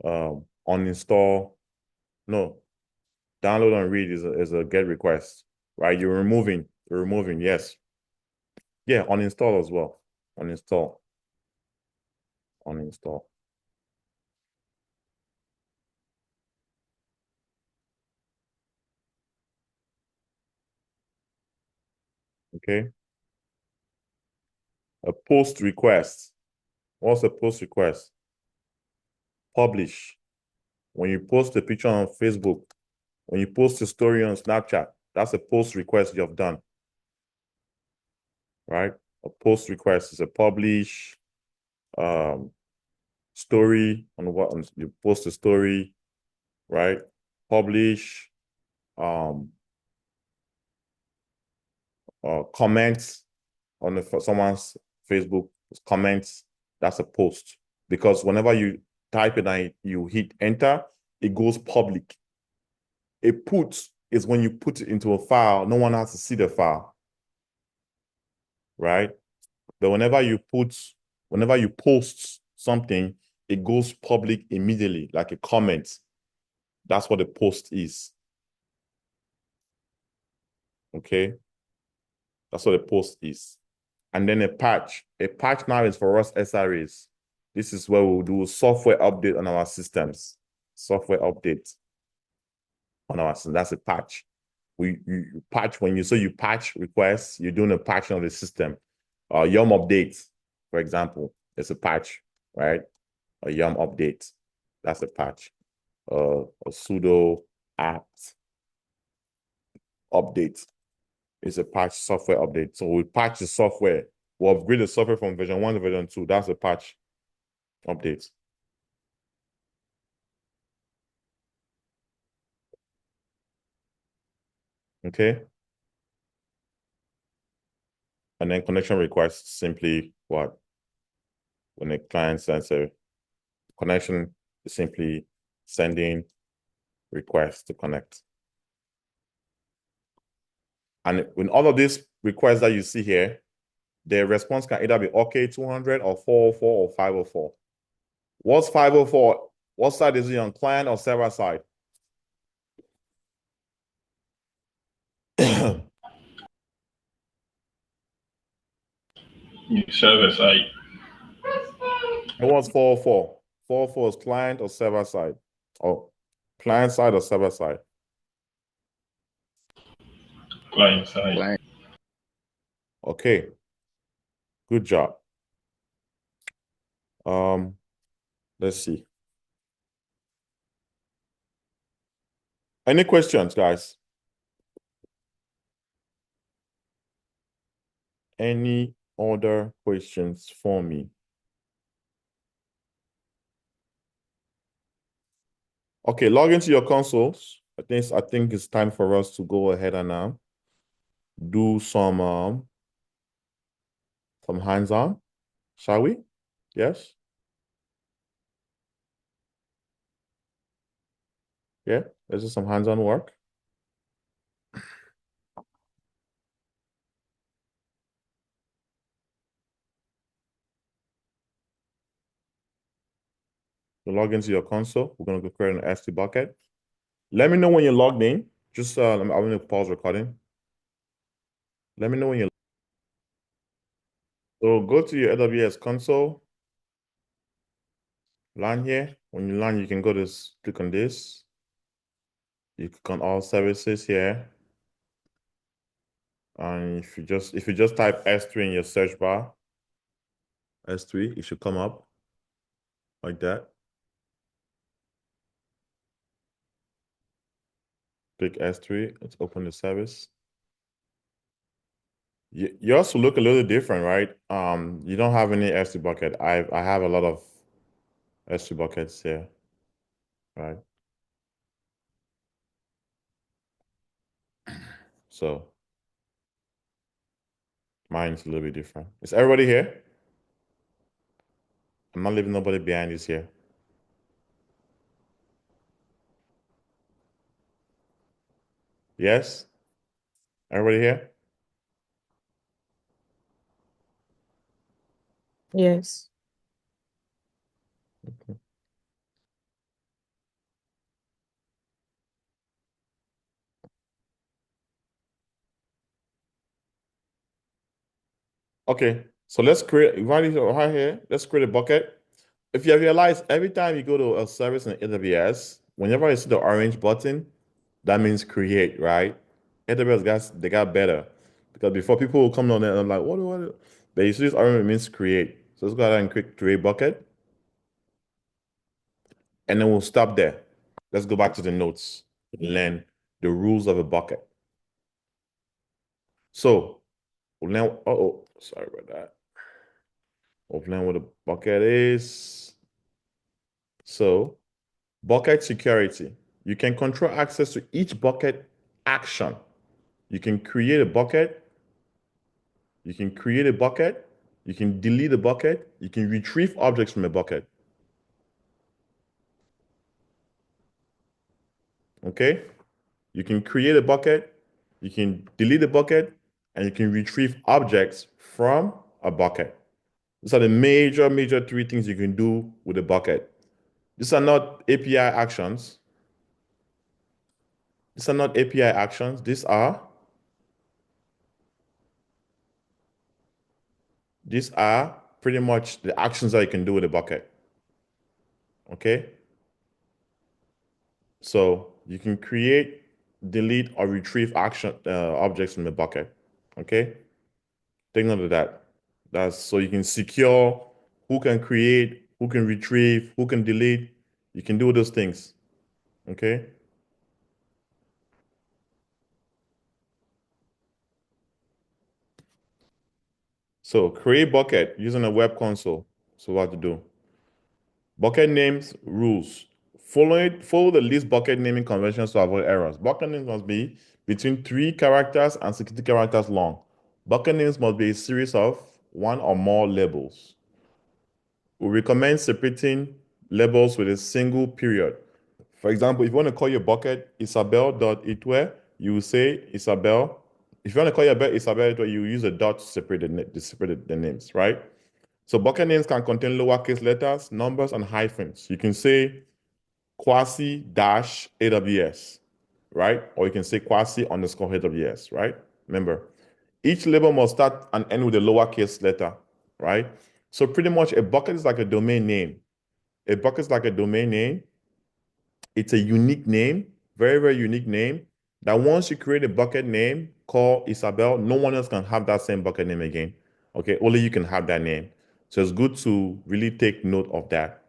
Uninstall. No. Download and read is a get request, right? You're removing, yes. Yeah, uninstall as well. Uninstall. Uninstall. Okay. A post request. What's a post request? Publish. When you post a picture on Facebook, when you post a story on Snapchat, that's a post request you've done. Right? A post request is a publish story on what you post a story, right? Publish comments on someone's Facebook comments. That's a post, because whenever you type it and you hit enter, it goes public. A put is when you put it into a file, no one has to see the file, right? But whenever you post something, it goes public immediately, like a comment. That's what a post is. Okay? That's what a post is. And then a patch. A patch now is for us SREs. This is where we'll do software update on our systems. Software update on our system. That's a patch. You patch when you say you patch requests, you're doing a patching of the system. Yum update, for example, it's a patch, right? A Yum update, that's a patch. A sudo apt update is a patch software update. So we patch the software. We'll upgrade the software from version 1 to version 2. That's a patch update. Okay. And then connection requests simply what? When a client sends a connection, is simply sending requests to connect. And in all of these requests that you see here, the response can either be OK 200 or 404 or 504. What's 504? What side is it on, client or server side? Server side. And what's 404? 404 is client or server side? Oh, client side or server side? Client side. Client. Okay. Good job. Let's see. Any questions, guys? Any other questions for me? Okay, log into your consoles. I think it's time for us to go ahead and do some hands-on, shall we? Yes? Yeah, let's do some hands-on work. You log into your console. We're gonna go create an S3 bucket. Let me know when you're logged in. Just I'm gonna pause recording. Let me know when you're. So go to your AWS console. Land here. When you land, you can go to click on this. You click on all services here. And if you just type S3 in your search bar, S3, it should come up like that. Click S3, let's open the service. Yours will look a little different, right? You don't have any S3 bucket. I have a lot of S3 buckets here, right? So mine's a little bit different. Is everybody here? I'm not leaving nobody behind this here. Yes? Everybody here? Yes. Okay. Okay, so let's create right here. Let's create a bucket. If you realize every time you go to a service in AWS, whenever you see the orange button, that means create, right? AWS they got better because before people will come on there and like what? But you see this orange means create. So let's go ahead and click create bucket, and then we'll stop there. Let's go back to the notes and learn the rules of a bucket. So we'll learn. Sorry about that. We'll learn what a bucket is. So bucket security. You can control access to each bucket action. You can create a bucket. You can create a bucket. You can delete a bucket. You can retrieve objects from a bucket. Okay? You can create a bucket. You can delete a bucket. And you can retrieve objects from a bucket. These are the major three things you can do with a bucket. These are not API actions. These are not API actions. These are pretty much the actions that you can do with a bucket. Okay? So you can create, delete, or retrieve action objects from the bucket. Okay? Take note of that. That's so you can secure who can create, who can retrieve, who can delete. You can do those things. Okay? So create bucket using a web console. So what to do? Bucket names rules. Follow the least bucket naming conventions to avoid errors. Bucket names must be between 3 characters and 60 characters long. Bucket names must be a series of one or more labels. We recommend separating labels with a single period. For example, if you want to call your bucket Isabel.itwe, you will say Isabel. If you want to call your bucket Isabel.itwe, you use a dot to separate the names, right? So bucket names can contain lowercase letters, numbers, and hyphens. You can say quasi-AWS, right? Or you can say quasi_AWS, right? Remember, each label must start and end with a lowercase letter, right? So pretty much a bucket is like a domain name. A bucket is like a domain name. It's a unique name, very unique name, that once you create a bucket name called Isabel, no one else can have that same bucket name again. Okay, only you can have that name. So it's good to really take note of that.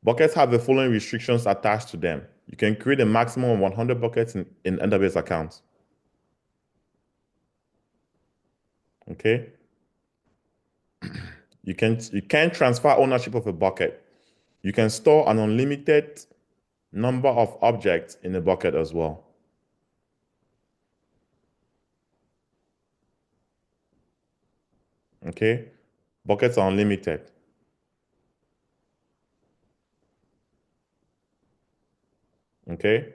Buckets have the following restrictions attached to them. You can create a maximum of 100 buckets in AWS accounts. Okay. You can transfer ownership of a bucket. You can store an unlimited number of objects in a bucket as well. Okay. Buckets are unlimited. Okay.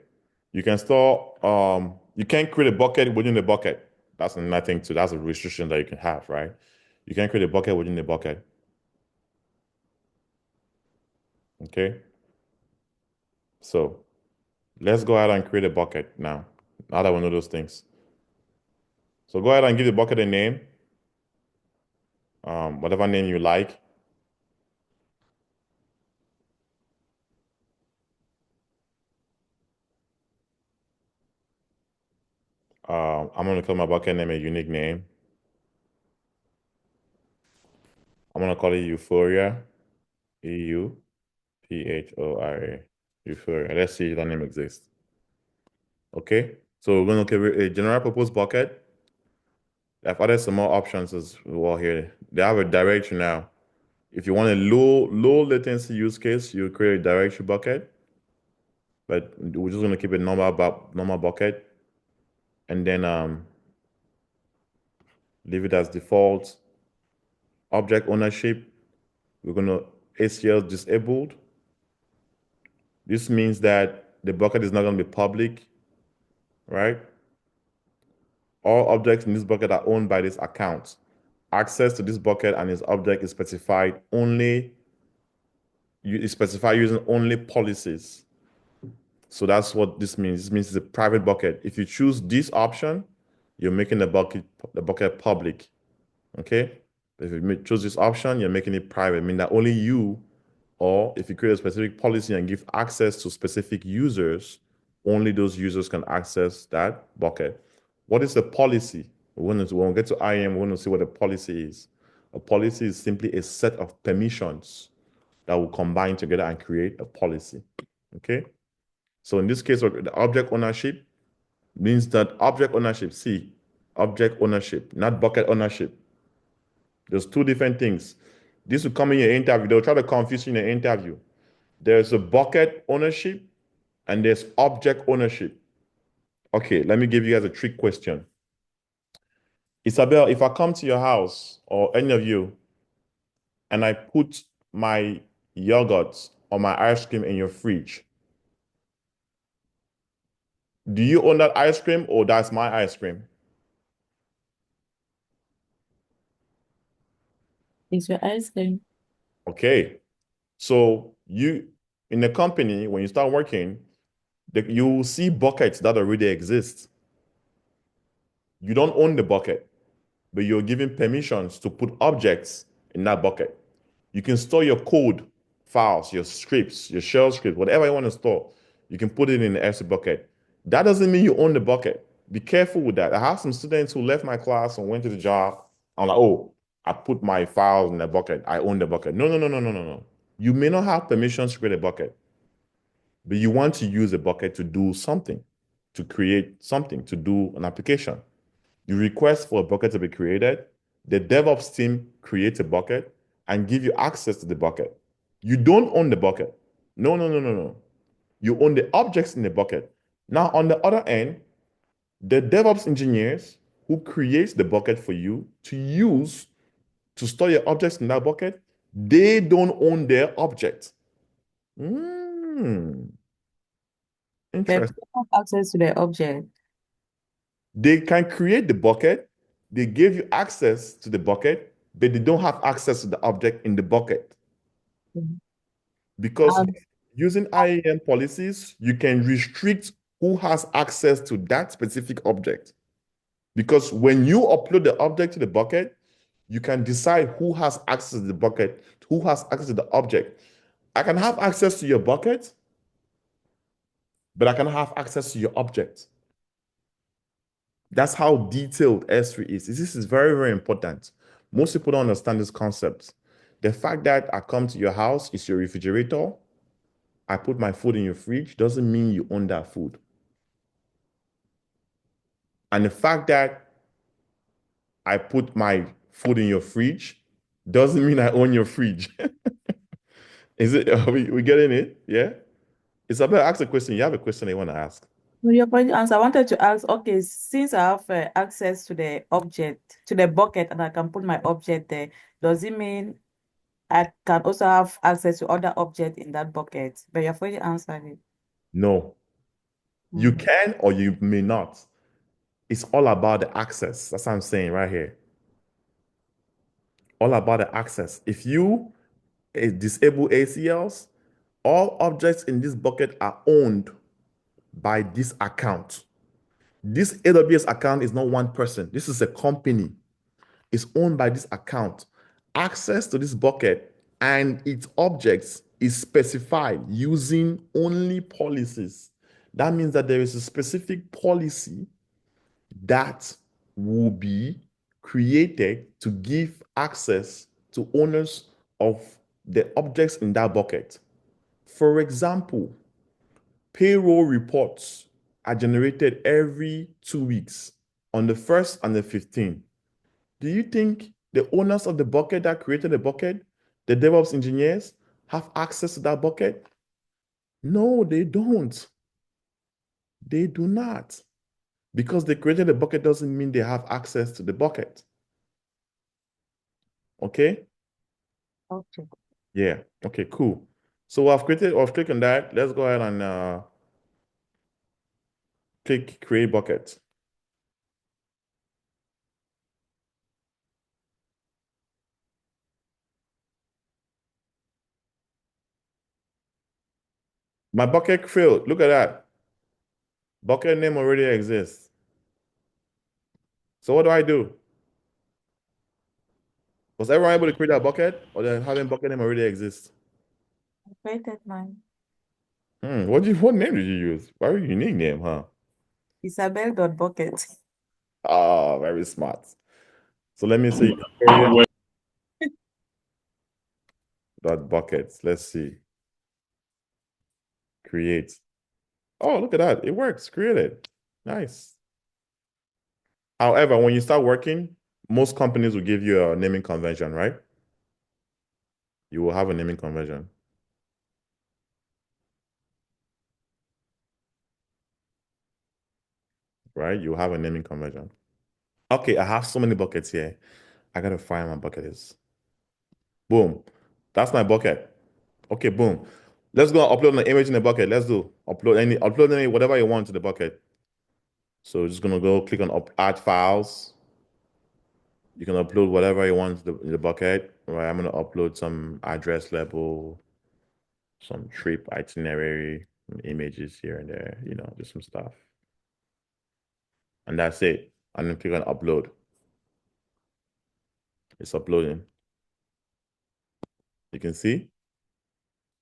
You can store, you can't create a bucket within a bucket. That's nothing to, that's a restriction that you can have, right? You can't create a bucket within a bucket. Okay. So let's go ahead and create a bucket now that we know those things. So go ahead and give the bucket a name, whatever name you like. I'm going to call my bucket name a unique name. I'm going to call it Euphoria, EUPHORA, Euphoria. Let's see if that name exists. Okay, so we're going to create a general purpose bucket. I've added some more options as well here. They have a directory now. If you want a low latency use case, you create a directory bucket. But we're just going to keep a normal bucket. And then leave it as default. Object ownership, we're going to ACL disabled. This means that the bucket is not going to be public, right? All objects in this bucket are owned by this account. Access to this bucket and its object is specified using only policies. So that's what this means. This means it's a private bucket. If you choose this option, you're making the bucket public. Okay? If you choose this option, you're making it private, meaning that only you, or if you create a specific policy and give access to specific users, only those users can access that bucket. What is a policy? When we get to IAM, we want to see what a policy is. A policy is simply a set of permissions that will combine together and create a policy. Okay? So in this case, the object ownership means that object ownership, see, object ownership, not bucket ownership. There's two different things. This will come in your interview. They'll try to confuse you in your interview. There's a bucket ownership and there's object ownership. Okay, let me give you guys a trick question. Isabel, if I come to your house or any of you and I put my yogurt or my ice cream in your fridge, do you own that ice cream or that's my ice cream? It's your ice cream. Okay. So you in the company, when you start working, you will see buckets that already exist. You don't own the bucket, but you're given permissions to put objects in that bucket. You can store your code files, your scripts, your shell script, whatever you want to store. You can put it in the S bucket. That doesn't mean you own the bucket. Be careful with that. I have some students who left my class and went to the job. I'm like, oh, I put my files in the bucket. I own the bucket. No, no, no, no, no, no, no. You may not have permissions to create a bucket, but you want to use a bucket to do something, to create something, to do an application. You request for a bucket to be created. The DevOps team creates a bucket and give you access to the bucket. You don't own the bucket. No, no, no, no, no. You own the objects in the bucket. Now, on the other end, the DevOps engineers who creates the bucket for you to use to store your objects in that bucket, they don't own their object. But Interesting. they have access to the object. They can create the bucket. They give you access to the bucket, but they don't have access to the object in the bucket. Mhm. Because And using IAM policies, you can restrict who has access to that specific object. Because when you upload the object to the bucket, you can decide who has access to the bucket, who has access to the object. I can have access to your bucket, but I can have access to your object. That's how detailed S3 is. This is very, very important. Most people don't understand this concept. The fact that I come to your house, it's your refrigerator, I put my food in your fridge, doesn't mean you own that food. And the fact that I put my food in your fridge doesn't mean I own your fridge. Is it, are we getting it? Yeah? Isabel, ask a question. You have a question you want to ask. no, your point answer. I wanted to ask, okay, since I have access to the object, to the bucket, and I can put my object there, does it mean I can also have access to other objects in that bucket? But you've already answered it. No. You Mhm. can or you may not. It's all about the access. That's what I'm saying right here. All about the access. If you disable ACLs, all objects in this bucket are owned by this account. This AWS account is not one person. This is a company. It's owned by this account. Access to this bucket and its objects is specified using only policies. That means that there is a specific policy that will be created to give access to owners of the objects in that bucket. For example, payroll reports are generated every 2 weeks on the 1st and the 15th. Do you think the owners of the bucket that created the bucket, the DevOps engineers, have access to that bucket? No, they don't. They do not. Because they created the bucket doesn't mean they have access to the bucket. Okay? Okay. Yeah. Okay, cool. So I've clicked on that. Let's go ahead and click create bucket. My bucket failed. Look at that. Bucket name already exists. So what do I do? Was everyone able to create that bucket, or then having bucket name already exists? I created mine. What name did you use? Very unique name, huh? Isabel.bucket. Oh, very smart. So let me see. Area dot buckets. Let's see. Create. Oh, look at that. It works. Created. Nice. However, when you start working, most companies will give you a naming convention, right? You will have a naming convention. Right? You have a naming convention. Okay, I have so many buckets here. I gotta find my bucket is. Boom. That's my bucket. Okay, boom. Let's go upload an image in the bucket. Let's do upload any whatever you want to the bucket. So just gonna go click on add files. You can upload whatever you want to the bucket. Right? I'm gonna upload some address label, some trip itinerary, images here and there, just some stuff. And that's it. And then click on upload. It's uploading. You can see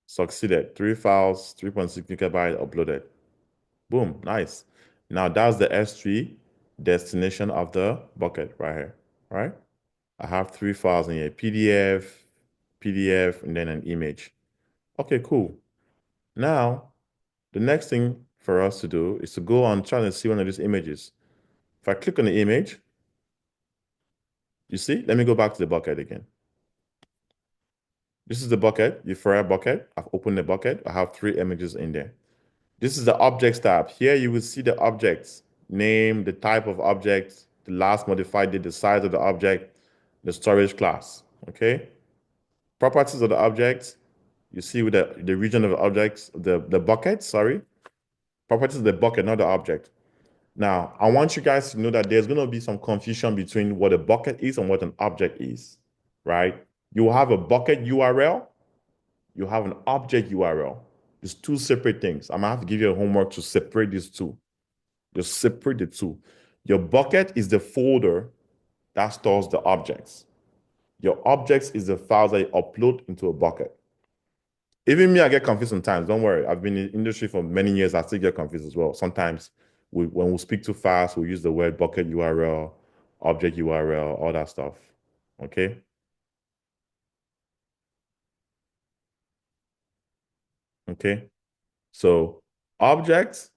succeeded. 3 files, 3.6 gigabyte uploaded. Boom, nice. Now that's the S3 destination of the bucket right here, right? I have 3 files in here, PDF, and then an image. Okay, cool. Now, the next thing for us to do is to go on trying to see one of these images. If I click on the image, you see, let me go back to the bucket again. This is the bucket, the Euphora bucket. I've opened the bucket. I have 3 images in there. This is the objects tab. Here you will see the objects, name, the type of object, the last modified date, the size of the object, the storage class, okay? Properties of the object, you see with the region of the objects, the bucket, sorry. Properties of the bucket, not the object. Now, I want you guys to know that there's going to be some confusion between what a bucket is and what an object is, right? You have a bucket URL, you have an object URL. It's 2 separate things. I'm going to have to give you a homework to separate these two. Just separate the two. Your bucket is the folder that stores the objects. Your objects is the files that you upload into a bucket. Even me, I get confused sometimes. Don't worry. I've been in the industry for many years. I still get confused as well. Sometimes when we speak too fast, we use the word bucket URL, object URL, all that stuff. Okay? Okay. So objects,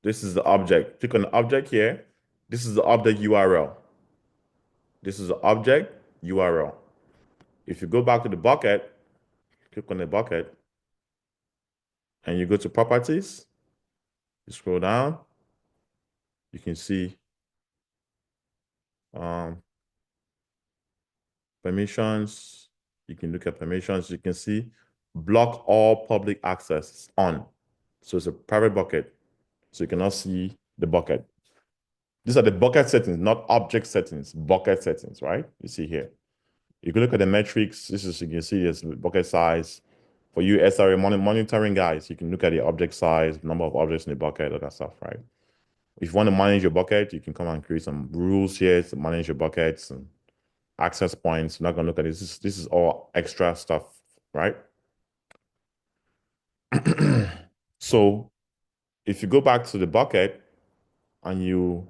this is the object. Click on the object here. This is the object URL. This is the object URL. If you go back to the bucket, click on the bucket, and you go to properties, you scroll down, you can see permissions. You can look at permissions. You can see block all public access on. So it's a private bucket. So you cannot see the bucket. These are the bucket settings, not object settings, bucket settings, right? You see here. You can look at the metrics. You can see this bucket size. For you SRE monitoring guys, you can look at the object size, number of objects in the bucket, all that stuff, right? If you want to manage your bucket, you can come and create some rules here to manage your buckets and access points. You're not going to look at this. This is all extra stuff, right? So if you go back to the bucket and you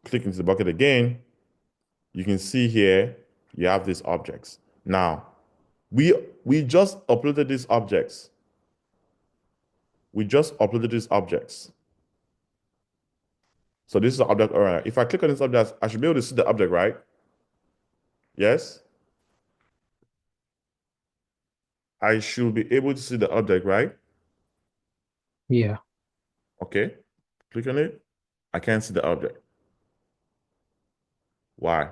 click into the bucket again, you can see here you have these objects. Now, we just uploaded these objects. We just uploaded these objects. So this is the object. All right. If I click on this object, I should be able to see the object, right? Yes? I should be able to see the object, right? Yeah. Okay. Click on it. I can't see the object. Why? It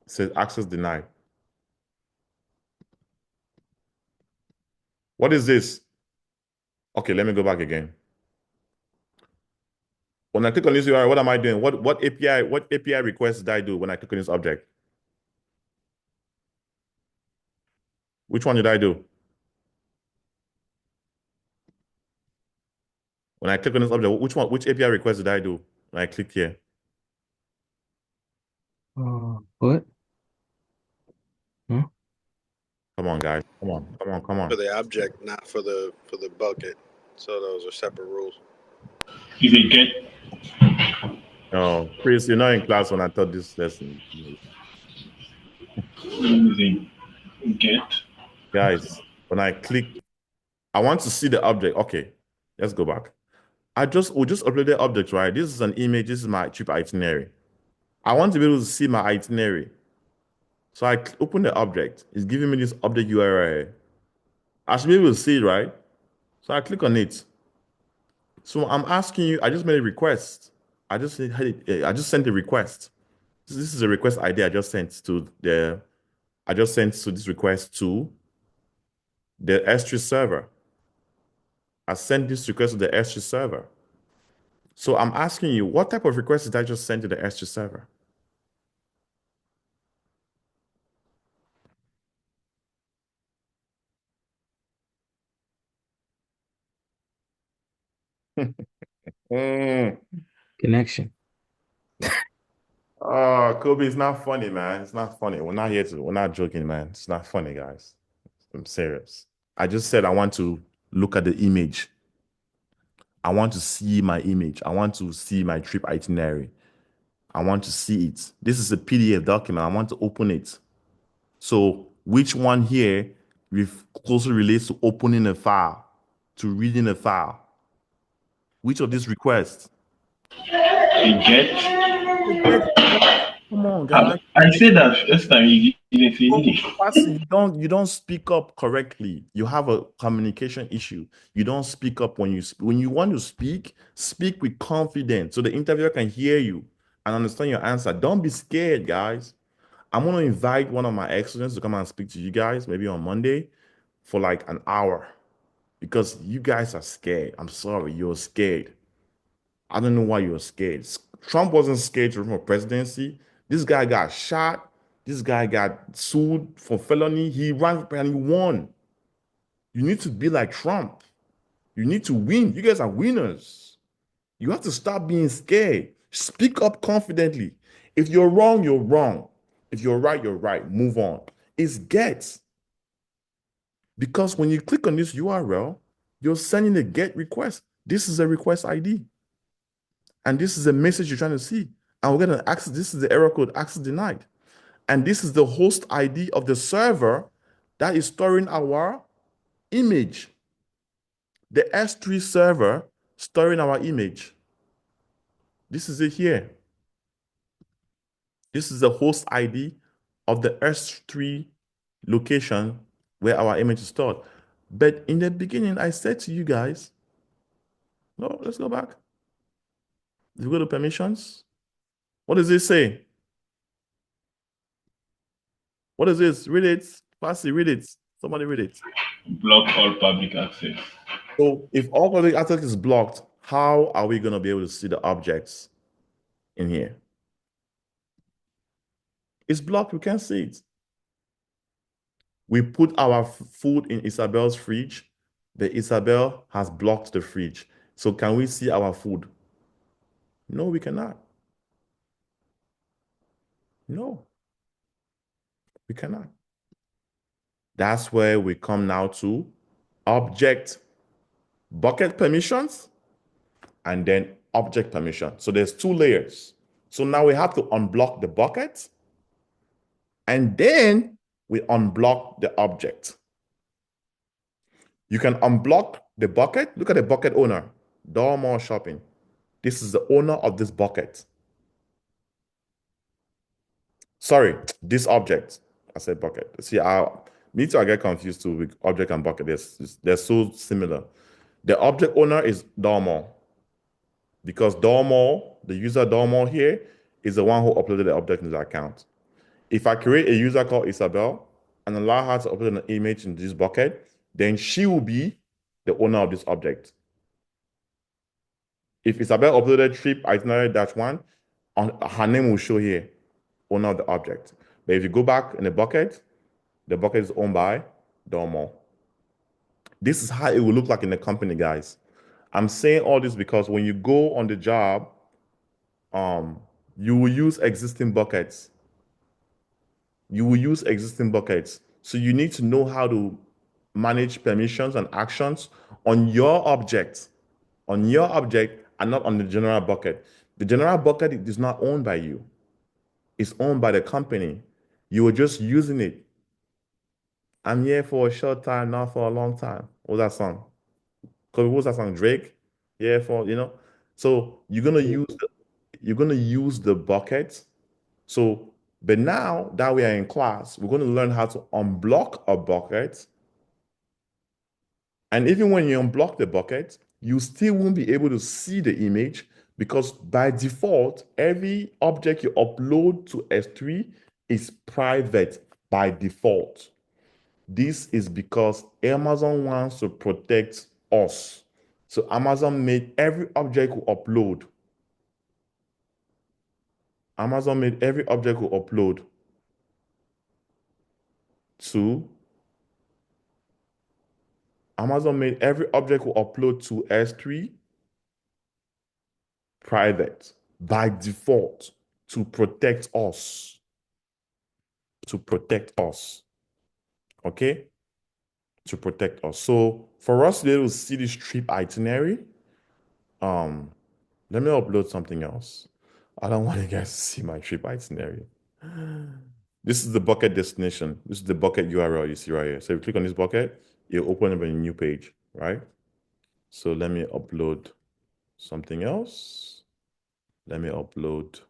says access denied. What is this? Okay, let me go back again. When I click on this URL, what am I doing? What API request did I do when I click on this object? Which one did I do? When I click on this object, which API request did I do when I click here? What? Come on, guys. Come on. Come on. Come For on. the object, not for the bucket. So those are separate rules. Is a get. No, Chris, you're not in class when I taught this lesson. Is a get. Guys, when I click, I want to see the object. Okay, let's go back. We just uploaded the object, right? This is an image. This is my trip itinerary. I want to be able to see my itinerary. So I open the object. It's giving me this object URL. I should be able to see it, right? So I click on it. So I'm asking you, I just made a request. I just sent a request. This is a request ID I just sent to this request to the S3 server. I sent this request to the S3 server. So I'm asking you, what type of request did I just send to the S3 server? Connection. Oh, Kobe, it's not funny, man. It's not funny. We're not joking, man. It's not funny, guys. I'm serious. I just said I want to look at the image. I want to see my image. I want to see my trip itinerary. I want to see it. This is a PDF document. I want to open it. So which one here closely relates to opening a file, to reading a file? Which of these requests? A get. Come on, guys. I said that first time you didn't say anything. You don't speak up correctly. You have a communication issue. You don't speak up when you want to speak with confidence so the interviewer can hear you and understand your answer. Don't be scared, guys. I'm going to invite one of my excellents to come and speak to you guys maybe on Monday for like an hour because you guys are scared. I'm sorry, you're scared. I don't know why you're scared. Trump wasn't scared to run for presidency. This guy got shot. This guy got sued for felony. He ran and he won. You need to be like Trump. You need to win. You guys are winners. You have to stop being scared. Speak up confidently. If you're wrong, you're wrong. If you're right, you're right. Move on. It's get. Because when you click on this URL, you're sending a get request. This is a request ID. And this is a message you're trying to see. And we're going to access, this is the error code, access denied. And this is the host ID of the server that is storing our image. The S3 server storing our image. This is it here. This is the host ID of the S3 location where our image is stored. But in the beginning, I said to you guys, no, let's go back. You go to permissions. What does it say? What is this? Read it. Passy, read it. Somebody read it. Block all public access. So if all public access is blocked, how are we going to be able to see the objects in here? It's blocked. We can't see it. We put our food in Isabel's fridge, but Isabel has blocked the fridge. So can we see our food? No, we cannot. No, we cannot. That's where we come now to object bucket permissions and then object permission. So there's two layers. So now we have to unblock the bucket and then we unblock the object. You can unblock the bucket. Look at the bucket owner, Dormore Shopping. This is the owner of this bucket. Sorry, this object. I said bucket. See, I get confused too with object and bucket. They're so similar. The object owner is Dormore because Dormore, the user Dormore here, is the one who uploaded the object in the account. If I create a user called Isabel and allow her to upload an image in this bucket, then she will be the owner of this object. If Isabel uploaded trip itinerary -1, her name will show here, owner of the object. But if you go back in the bucket is owned by Dormore. This is how it will look like in the company, guys. I'm saying all this because when you go on the job, you will use existing buckets. You will use existing buckets. So you need to know how to manage permissions and actions on your object, and not on the general bucket. The general bucket is not owned by you. It's owned by the company. You were just using it. I'm here for a short time, not for a long time. What was that song? What was that song? Drake? Yeah, for, you know. So you're gonna use the bucket. So, but now that we are in class, we're going to learn how to unblock a bucket. And even when you unblock the bucket, you still won't be able to see the image because by default, every object you upload to S3 is private by default. This is because Amazon wants to protect us. So Amazon made every object we upload. Amazon made every object we upload to Amazon made every object we upload to S3 private by default to protect us. To protect us. Okay? To protect us. So for us to be able to see this trip itinerary, let me upload something else. I don't want you guys to see my trip itinerary. This is the bucket destination. This is the bucket URL you see right here. So if you click on this bucket, it'll open up a new page, right? So let me upload something else. Let me upload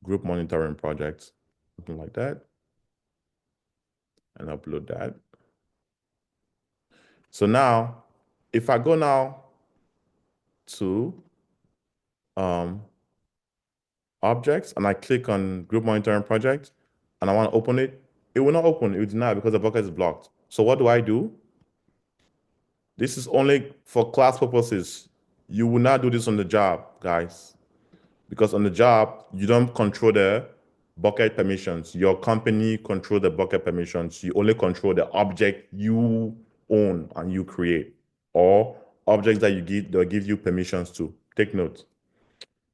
group monitoring project, something like that, and upload that. So now, if I go now to objects and I click on group monitoring project and I want to open it, it will not open, it will deny because the bucket is blocked. So what do? This is only for class purposes. You will not do this on the job, guys, because on the job, you don't control the bucket permissions. Your company control the bucket permissions. You only control the object you own and you create, or objects that they'll give you permissions to. Take note.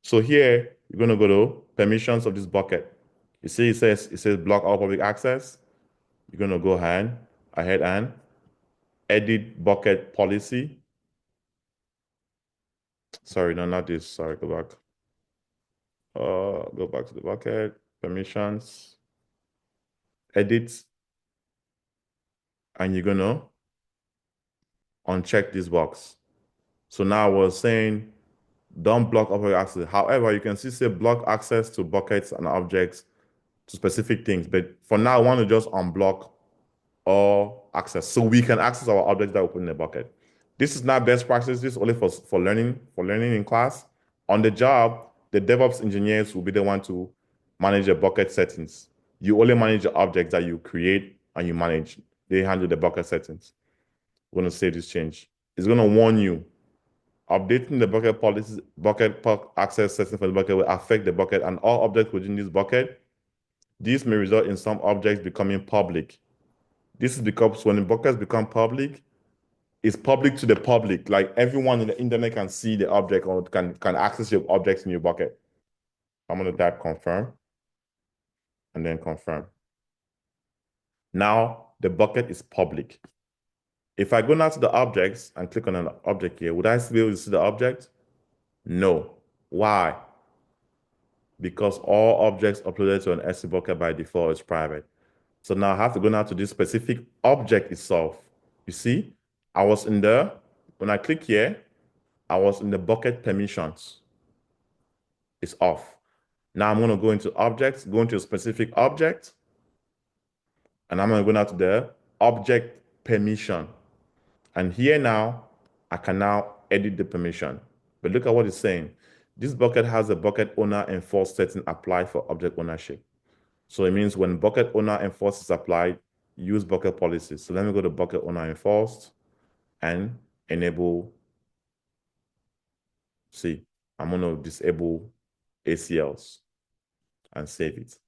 So here, you're going to go to permissions of this bucket. You see, it says block all public access. You're going to go ahead and edit bucket policy. Sorry, no, not this. Sorry, go back. Go back to the bucket, permissions, edit, and you're gonna uncheck this box. So now we're saying don't block public access. However, you can still say block access to buckets and objects to specific things. But for now, I want to just unblock all access so we can access our objects that we put in the bucket. This is not best practice. This is only for learning in class. On the job, the DevOps engineers will be the one to manage the bucket settings. You only manage the objects that you create and you manage. They handle the bucket settings. We're going to save this change. It's going to warn you. Updating the bucket policies, bucket access settings for the bucket will affect the bucket and all objects within this bucket. This may result in some objects becoming public. This is because when the buckets become public, it's public to the public. Like everyone in the internet can see the object or can access your objects in your bucket. I'm going to type confirm and then confirm. Now the bucket is public. If I go now to the objects and click on an object here, would I still be able to see the object? No. Why? Because all objects uploaded to an S3 bucket by default is private. So now I have to go now to this specific object itself. You see, when I click here, I was in the bucket permissions. It's off. Now I'm going to go into objects, go into a specific object, and I'm going to go now to the object permission. And here now, I can now edit the permission. But look at what it's saying. This bucket has a bucket owner enforced setting applied for object ownership. So it means when bucket owner enforced is applied, use bucket policies. So let me go to bucket owner enforced and enable. See, I'm going to disable ACLs and save it.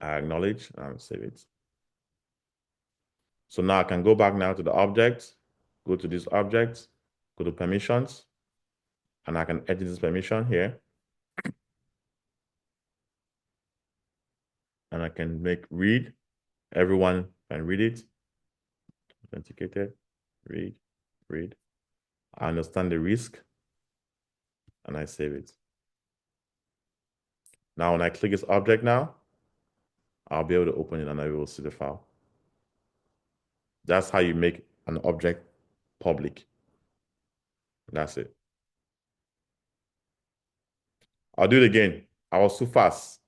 I acknowledge and save it. So now I can go back now to the object, go to this object, go to permissions, and I can edit this permission here. can make read. Everyone can read it. Authenticated, read. I understand the risk, and I save it. Now, when I click this object now, I'll be able to open it and I will see the file. That's how you make an object public. That's it. I'll do it again. I was too fast.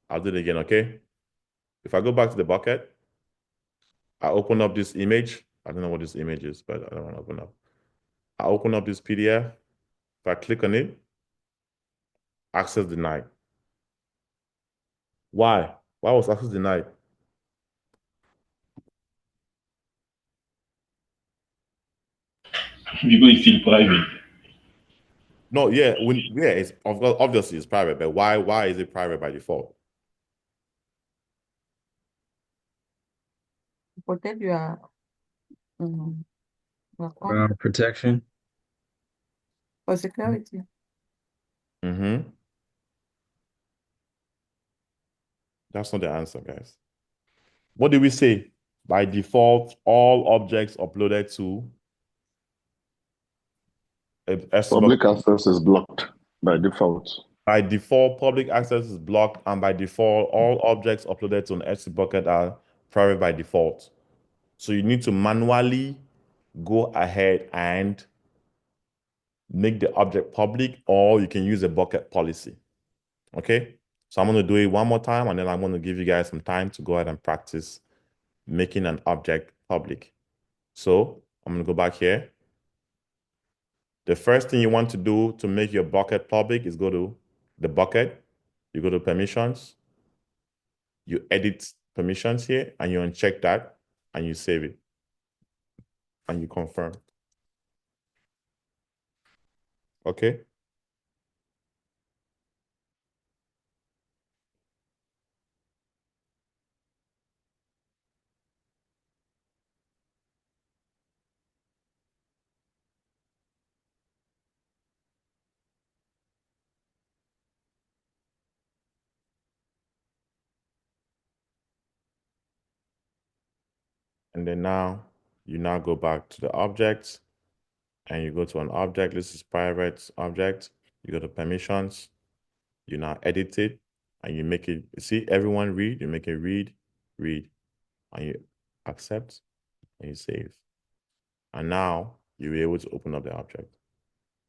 I'll do it again, okay? If I go back to the bucket, I open up this image. I don't know what this image is, but I don't want to open up. I open up this PDF. If I click on it, access denied. Why? Why was access denied? Because it's still private. No, yeah, it's obviously it's private, but why is it private by default? Protect your account Protection. for security. That's not the answer, guys. What did we say? By default, all objects uploaded to Public access is blocked by default. By default, public access is blocked, and by default, all objects uploaded to an S3 bucket are private by default. So you need to manually go ahead and make the object public, or you can use a bucket policy. Okay? So I'm going to do it one more time, and then I'm going to give you guys some time to go ahead and practice making an object public. So I'm going to go back here. The first thing you want to do to make your bucket public is go to the bucket. You go to permissions. You edit permissions here, and you uncheck that, and you save it, and you confirm. Okay? And then now, you now go back to the object, and you go to an object. This is private object. You go to permissions. You now edit it, and you make it, see, everyone read. You make it read, and you accept, and you save. And now, you'll be able to open up the object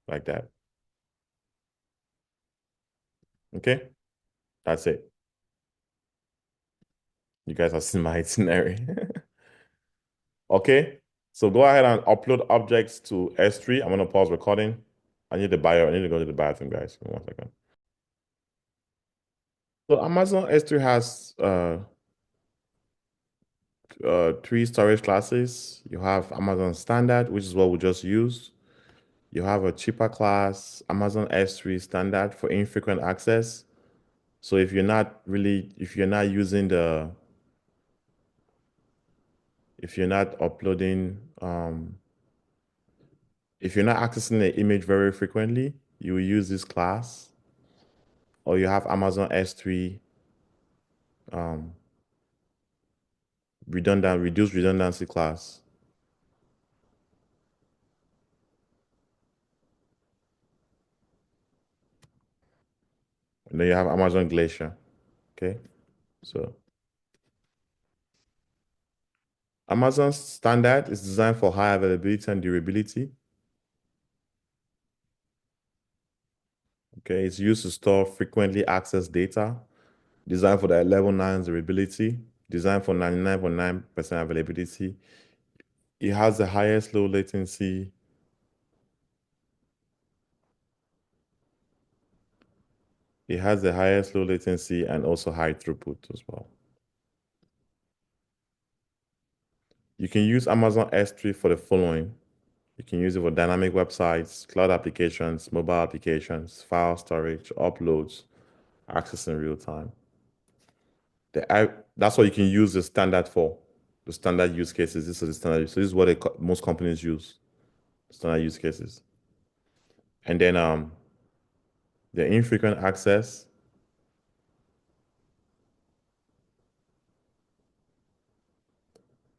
like that. Okay? That's it. You guys have seen my itinerary. Okay, so go ahead and upload objects to S3. I'm gonna pause recording. I need to go to the bathroom, guys. Give me 1 second. So Amazon S3 has 3 storage classes. You have Amazon Standard, which is what we just used. You have a cheaper class, Amazon S3 Standard for infrequent access. So if you're not using if you're not uploading, if you're not accessing the image very frequently, you will use this class. Or you have Amazon S3 reduced redundancy class. And then you have Amazon Glacier. Okay, so Amazon Standard is designed for high availability and durability. Okay, it's used to store frequently accessed data. Designed for the level 9 durability. Designed for 99.9% availability. It has the highest low latency. It has the highest low latency and also high throughput as well. You can use Amazon S3 for the following. You can use it for dynamic websites, cloud applications, mobile applications, file storage, uploads, access in real time. That's what you can use the standard for. The standard use cases. This is the standard. So this is what most companies use. Standard use cases. And then the infrequent access.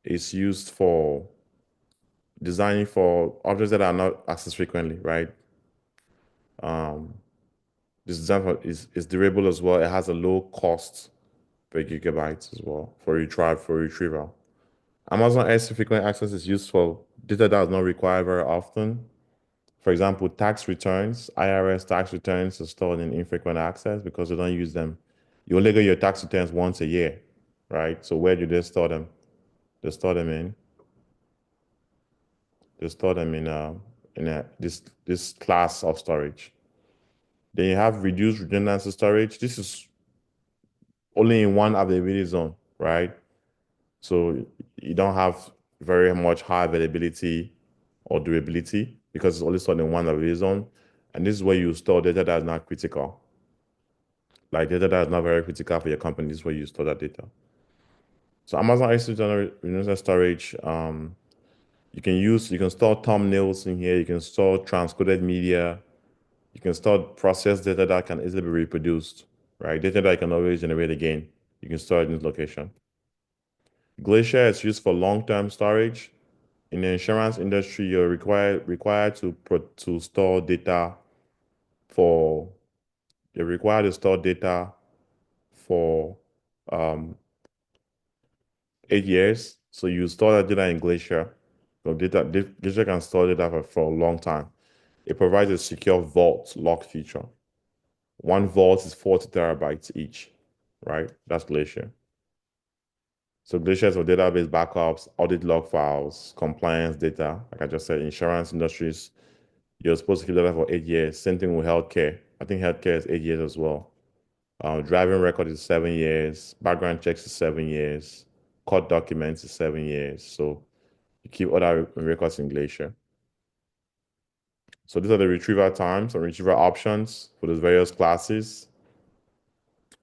is used for designing for objects that are not accessed frequently, right? This design is durable as well. It has a low cost per gigabyte as well for retrieval. Amazon S3 frequent access is used for data that is not required very often. For example, tax returns, IRS tax returns are stored in infrequent access because they don't use them. You only get your tax returns once a year, right? So where do they store them? They store them in this class of storage. Then you have reduced redundancy storage. This is only in one availability zone, right? So you don't have very much high availability or durability because it's only stored in one availability zone. And this is where you store data that is not critical. Like data that is not very critical for your company, this is where you store that data. So Amazon S3 redundant storage, you can store thumbnails in here, you can store transcoded media, you can store processed data that can easily be reproduced, right? Data that you can always generate again. You can store it in this location. Glacier is used for long-term storage. In the insurance industry, you're required to store data for 8 years. So you store that data in Glacier. So Glacier can store data for a long time. It provides a secure vault lock feature. One vault is 40 terabytes each, right? That's Glacier. So Glacier is for database backups, audit log files, compliance data. Like I just said, insurance industries, you're supposed to keep data for 8 years. Same thing with healthcare. I think healthcare is 8 years as well. Driving record is 7 years. Background checks is 7 years. Court documents is 7 years. So you keep other records in Glacier. So these are the retrieval times and retrieval options for those various classes.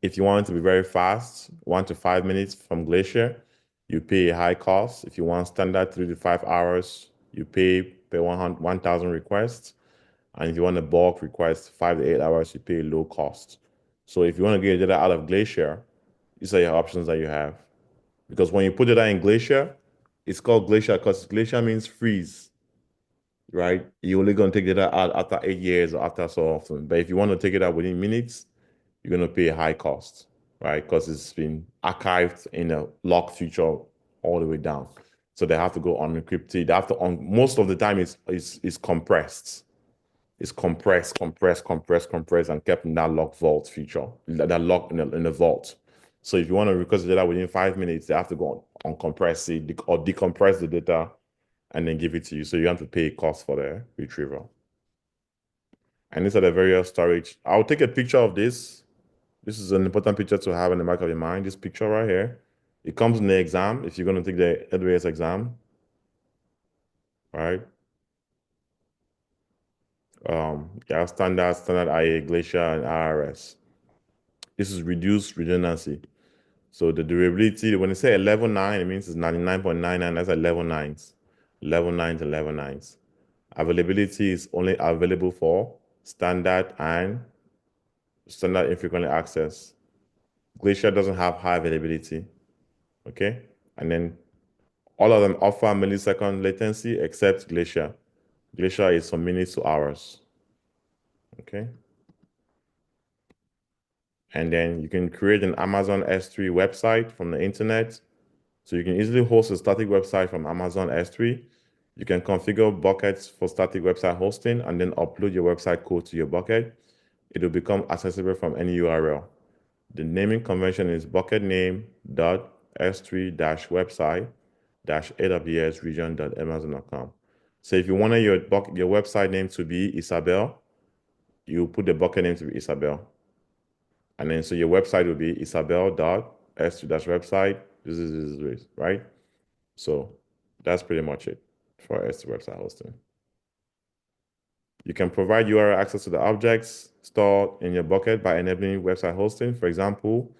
If you want it to be very fast, 1 to 5 minutes from Glacier, you pay a high cost. If you want standard 3 to 5 hours, you pay per 1,000 requests. And if you want a bulk request, 5 to 8 hours, you pay low cost. So if you want to get your data out of Glacier, these are your options that you have. Because when you put data in Glacier, it's called Glacier because Glacier means freeze, right? You're only going to take data out after 8 years or after so often. But if you want to take it out within minutes, you're going to pay a high cost, right? Because it's been archived in a lock feature all the way down. So they have to go unencrypted. They have to most of the time it's compressed. It's compressed, and kept in that lock vault feature, that lock in the vault. So if you want to request the data within 5 minutes, they have to go uncompress it or decompress the data and then give it to you. So you have to pay a cost for the retrieval. And these are the various storage. I'll take a picture of this. This is an important picture to have in the back of your mind. This picture right here. It comes in the exam if you're going to take the AWS exam, right? Yeah, standard IA, Glacier, and IRS. This is reduced redundancy. So the durability, when they say level 9, it means it's 99.99. That's at level 9s. Level 9 to level 9s. Availability is only available for standard and standard infrequently access. Glacier doesn't have high availability. Okay? And then all of them offer millisecond latency except Glacier. Glacier is from minutes to hours. Okay? And then you can create an Amazon S3 website from the internet. So you can easily host a static website from Amazon S3. You can configure buckets for static website hosting and then upload your website code to your bucket. It will become accessible from any URL. The naming convention is bucketname.s3-website-aws-region.amazon.com. So if you wanted your website name to be Isabel, you put the bucket name to be Isabel. And then so your website will be isabel.s3-website. This is right? So that's pretty much it for S3 website hosting. You can provide URL access to the objects stored in your bucket by enabling website hosting. For example,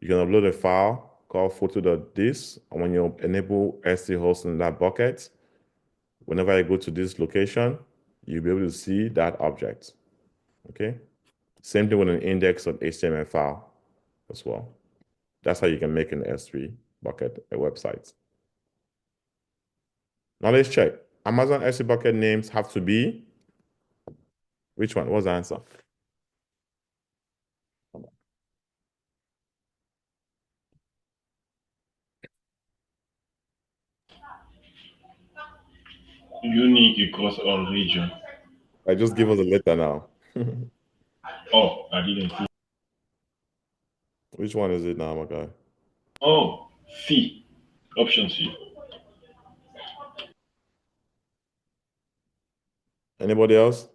you can upload a file called photo.dis, and when you enable S3 hosting in that bucket, whenever I go to this location, you'll be able to see that object. Okay? Same thing with an index.html file as well. That's how you can make an S3 bucket a website. Now let's check. Amazon S3 bucket names have to be, which one? What's the answer? Unique across all region. I just give us a letter now. Oh, I didn't see. Which one is it now, my guy? Oh, C. Option C. Anybody else?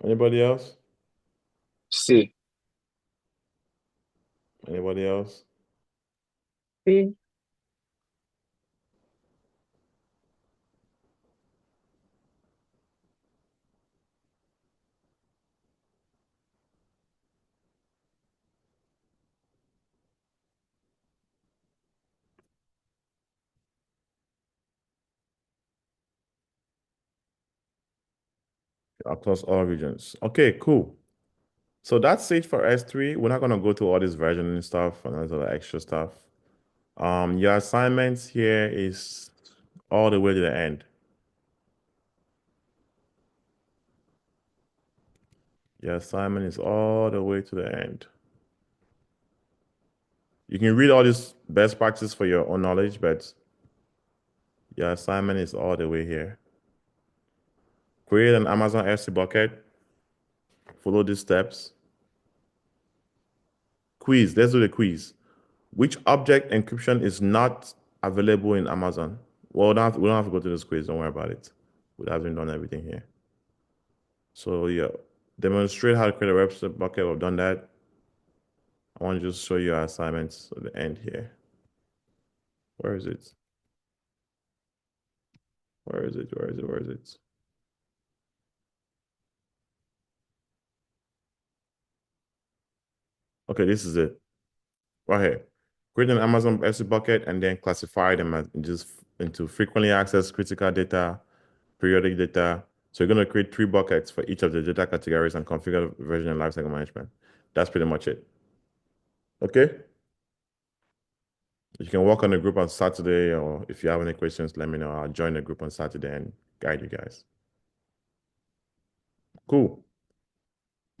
Anybody else? C. Anybody else? B. Across all regions. Okay, cool. So that's it for S3. We're not going to go through all this versioning stuff and all the extra stuff. Your assignments here is all the way to the end. Your assignment is all the way to the end. You can read all these best practices for your own knowledge, but your assignment is all the way here. Create an Amazon S3 bucket. Follow these steps. Quiz. Let's do the quiz. Which object encryption is not available in Amazon? Well, we don't have to go to this quiz. Don't worry about it. We haven't done everything here. So yeah, demonstrate how to create a website bucket. We've done that. I want to just show you our assignments at the end here. Where is it? Where is it? Where is it? Where is it? Okay, this is it. Right here. Create an Amazon S3 bucket and then classify them into frequently accessed critical data, periodic data. So you're going to create 3 buckets for each of the data categories and configure version and lifecycle management. That's pretty much it. Okay? You can work on the group on Saturday, or if you have any questions, let me know. I'll join the group on Saturday and guide you guys. Cool.